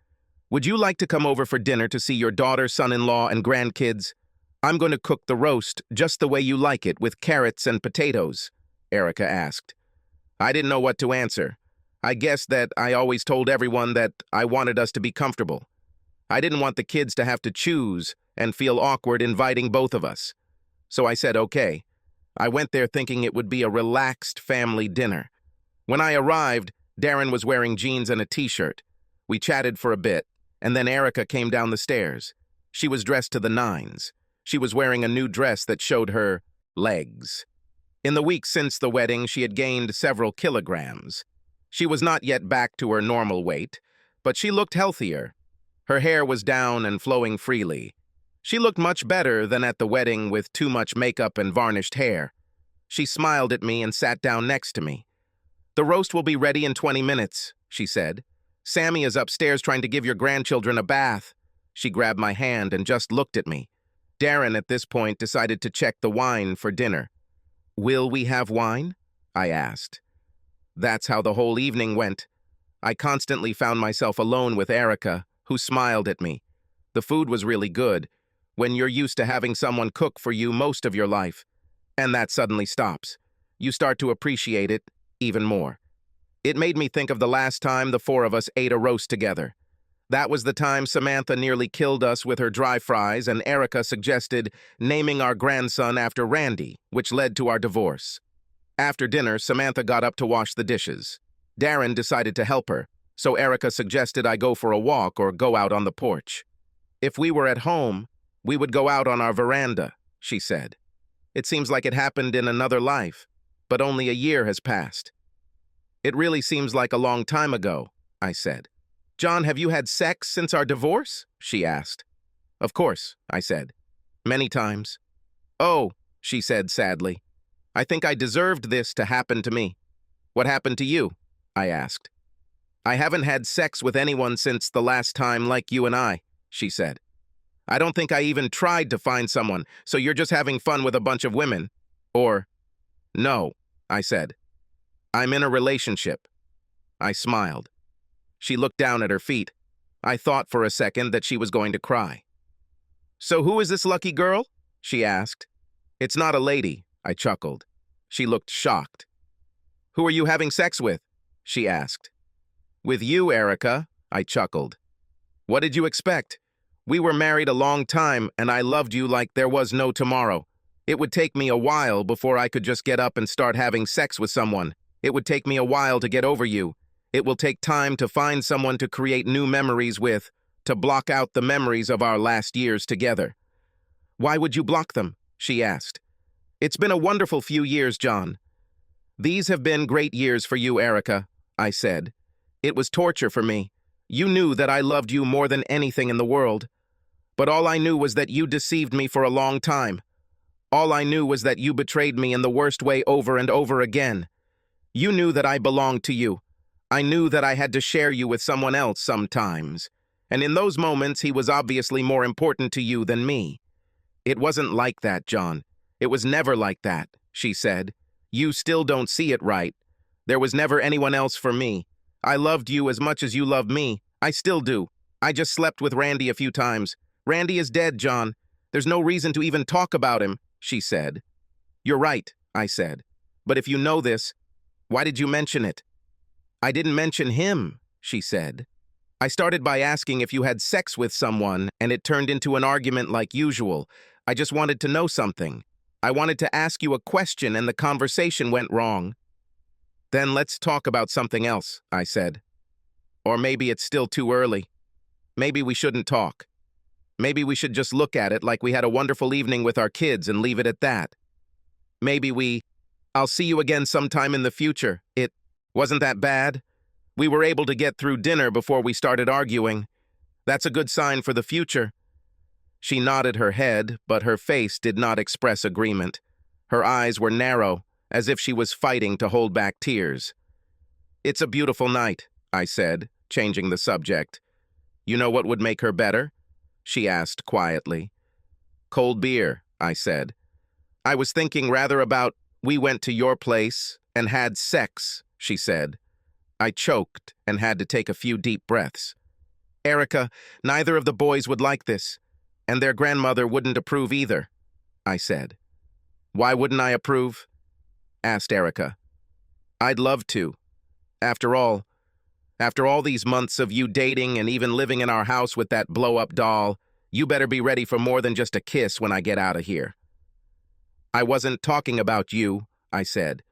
would you like to come over for dinner to see your daughter, son-in-law, and grandkids? I'm going to cook the roast just the way you like it, with carrots and potatoes, Erica asked. I didn't know what to answer. I guessed that I always told everyone that I wanted us to be comfortable. I didn't want the kids to have to choose and feel awkward inviting both of us. So I said, okay. I went there thinking it would be a relaxed family dinner. When I arrived, Darren was wearing jeans and a t-shirt. We chatted for a bit, and then Erica came down the stairs. She was dressed to the nines. She was wearing a new dress that showed her legs. In the weeks since the wedding, she had gained several kilograms. She was not yet back to her normal weight, but she looked healthier. Her hair was down and flowing freely. She looked much better than at the wedding with too much makeup and varnished hair. She smiled at me and sat down next to me. "The roast will be ready in 20 minutes, she said. "Sammy is upstairs trying to give your grandchildren a bath." She grabbed my hand and just looked at me. Darren, at this point, decided to check the wine for dinner. "Will we have wine?" I asked. That's how the whole evening went. I constantly found myself alone with Erica, who smiled at me. The food was really good, when you're used to having someone cook for you most of your life. And that suddenly stops. You start to appreciate it even more. It made me think of the last time the four of us ate a roast together. That was the time Samantha nearly killed us with her dry fries, and Erica suggested naming our grandson after Randy, which led to our divorce. After dinner, Samantha got up to wash the dishes. Darren decided to help her, so Erica suggested I go for a walk or go out on the porch. "If we were at home, we would go out on our veranda," she said. "It seems like it happened in another life, but only a year has passed." "It really seems like a long time ago," I said. "John, have you had sex since our divorce?" she asked. "Of course," I said. "Many times." "Oh," she said sadly. "I think I deserved this to happen to me." "What happened to you?" I asked. "I haven't had sex with anyone since the last time like you and I," she said. "I don't think I even tried to find someone, so you're just having fun with a bunch of women." Or, "No," I said. "I'm in a relationship." I smiled. She looked down at her feet. I thought for a second that she was going to cry. "So who is this lucky girl?" she asked. "It's not a lady," I chuckled. She looked shocked. "Who are you having sex with?" she asked. "With you, Erica," I chuckled. "What did you expect? We were married a long time, and I loved you like there was no tomorrow. It would take me a while before I could just get up and start having sex with someone. It would take me a while to get over you. It will take time to find someone to create new memories with, to block out the memories of our last years together." "Why would you block them?" she asked. "It's been a wonderful few years, John." "These have been great years for you, Erica," I said. "It was torture for me. You knew that I loved you more than anything in the world. But all I knew was that you deceived me for a long time. All I knew was that you betrayed me in the worst way over and over again. You knew that I belonged to you. I knew that I had to share you with someone else sometimes. And in those moments, he was obviously more important to you than me." "It wasn't like that, John. It was never like that," she said. "You still don't see it right. There was never anyone else for me. I loved you as much as you loved me. I still do. I just slept with Randy a few times. Randy is dead, John. There's no reason to even talk about him," she said. "You're right," I said. "But if you know this, why did you mention it?" "I didn't mention him," she said. "I started by asking if you had sex with someone, and it turned into an argument like usual. I just wanted to know something. I wanted to ask you a question, and the conversation went wrong." "Then let's talk about something else," I said. "Or maybe it's still too early. Maybe we shouldn't talk. Maybe we should just look at it like we had a wonderful evening with our kids and leave it at that. I'll see you again sometime in the future. It wasn't that bad. We were able to get through dinner before we started arguing. That's a good sign for the future." She nodded her head, but her face did not express agreement. Her eyes were narrow, as if she was fighting to hold back tears. "It's a beautiful night," I said, changing the subject. "You know what would make her better?" she asked quietly. "Cold beer," I said. "I was thinking rather about we went to your place and had sex," she said. I choked and had to take a few deep breaths. "Erica, neither of the boys would like this, and their grandmother wouldn't approve either," I said. "Why wouldn't I approve?" asked Erica. "I'd love to. After all these months of you dating and even living in our house with that blow-up doll, you better be ready for more than just a kiss when I get out of here." "I wasn't talking about you," I said.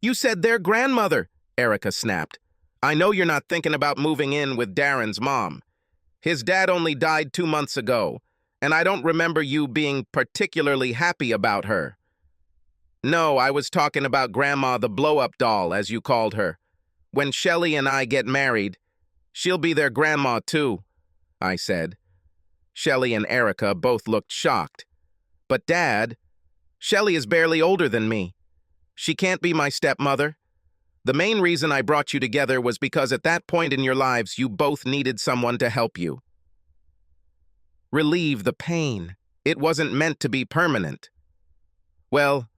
"You said their grandmother," Erica snapped. "I know you're not thinking about moving in with Darren's mom. His dad only died 2 months ago, and I don't remember you being particularly happy about her." "No, I was talking about Grandma the blow-up doll, as you called her. When Shelley and I get married, she'll be their grandma too," I said. Shelley and Erica both looked shocked. But Dad, Shelley is barely older than me. She can't be my stepmother. The main reason I brought you together was because at that point in your lives, you both needed someone to help you. Relieve the pain. It wasn't meant to be permanent. Well,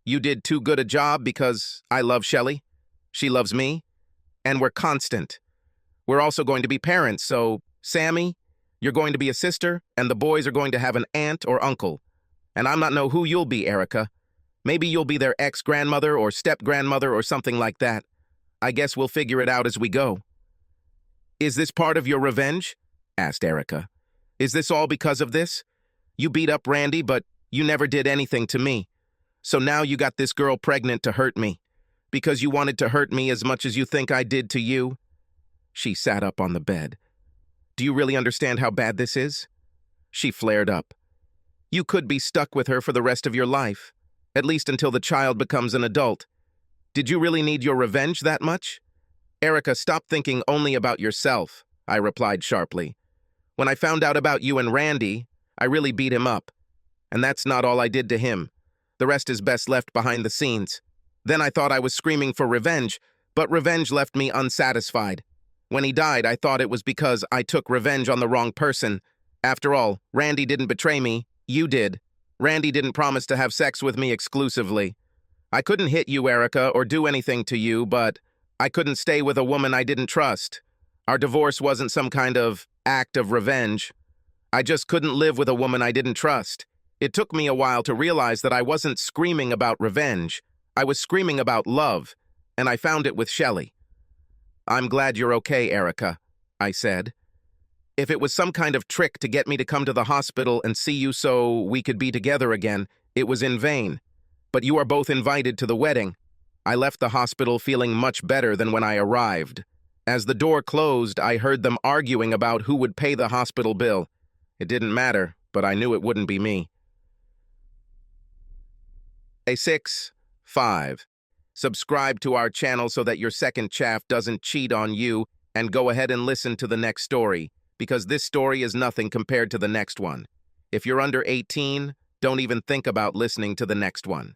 you did too good a job because I love Shelley, she loves me, and we're constant. We're also going to be parents, so Sammy, you're going to be a sister, and the boys are going to have an aunt or uncle. And I'm not know who you'll be, Erica. Maybe you'll be their ex-grandmother or step-grandmother or something like that. I guess we'll figure it out as we go. Is this part of your revenge? Asked Erica. Is this all because of this? You beat up Randy, but you never did anything to me. So now you got this girl pregnant to hurt me. Because you wanted to hurt me as much as you think I did to you? She sat up on the bed. Do you really understand how bad this is? She flared up. You could be stuck with her for the rest of your life, at least until the child becomes an adult. Did you really need your revenge that much? Erica, stop thinking only about yourself, I replied sharply. When I found out about you and Randy, I really beat him up. And that's not all I did to him. The rest is best left behind the scenes. Then I thought I was screaming for revenge, but revenge left me unsatisfied. When he died, I thought it was because I took revenge on the wrong person. After all, Randy didn't betray me, you did. Randy didn't promise to have sex with me exclusively. I couldn't hit you, Erica, or do anything to you, but I couldn't stay with a woman I didn't trust. Our divorce wasn't some kind of act of revenge. I just couldn't live with a woman I didn't trust. It took me a while to realize that I wasn't screaming about revenge. I was screaming about love, and I found it with Shelley. I'm glad you're okay, Erica, I said. If it was some kind of trick to get me to come to the hospital and see you so we could be together again, it was in vain. But you are both invited to the wedding. I left the hospital feeling much better than when I arrived. As the door closed, I heard them arguing about who would pay the hospital bill. It didn't matter, but I knew it wouldn't be me. 6. 5. Subscribe to our channel so that your second chaff doesn't cheat on you, and go ahead and listen to the next story, because this story is nothing compared to the next one. If you're under 18, don't even think about listening to the next one.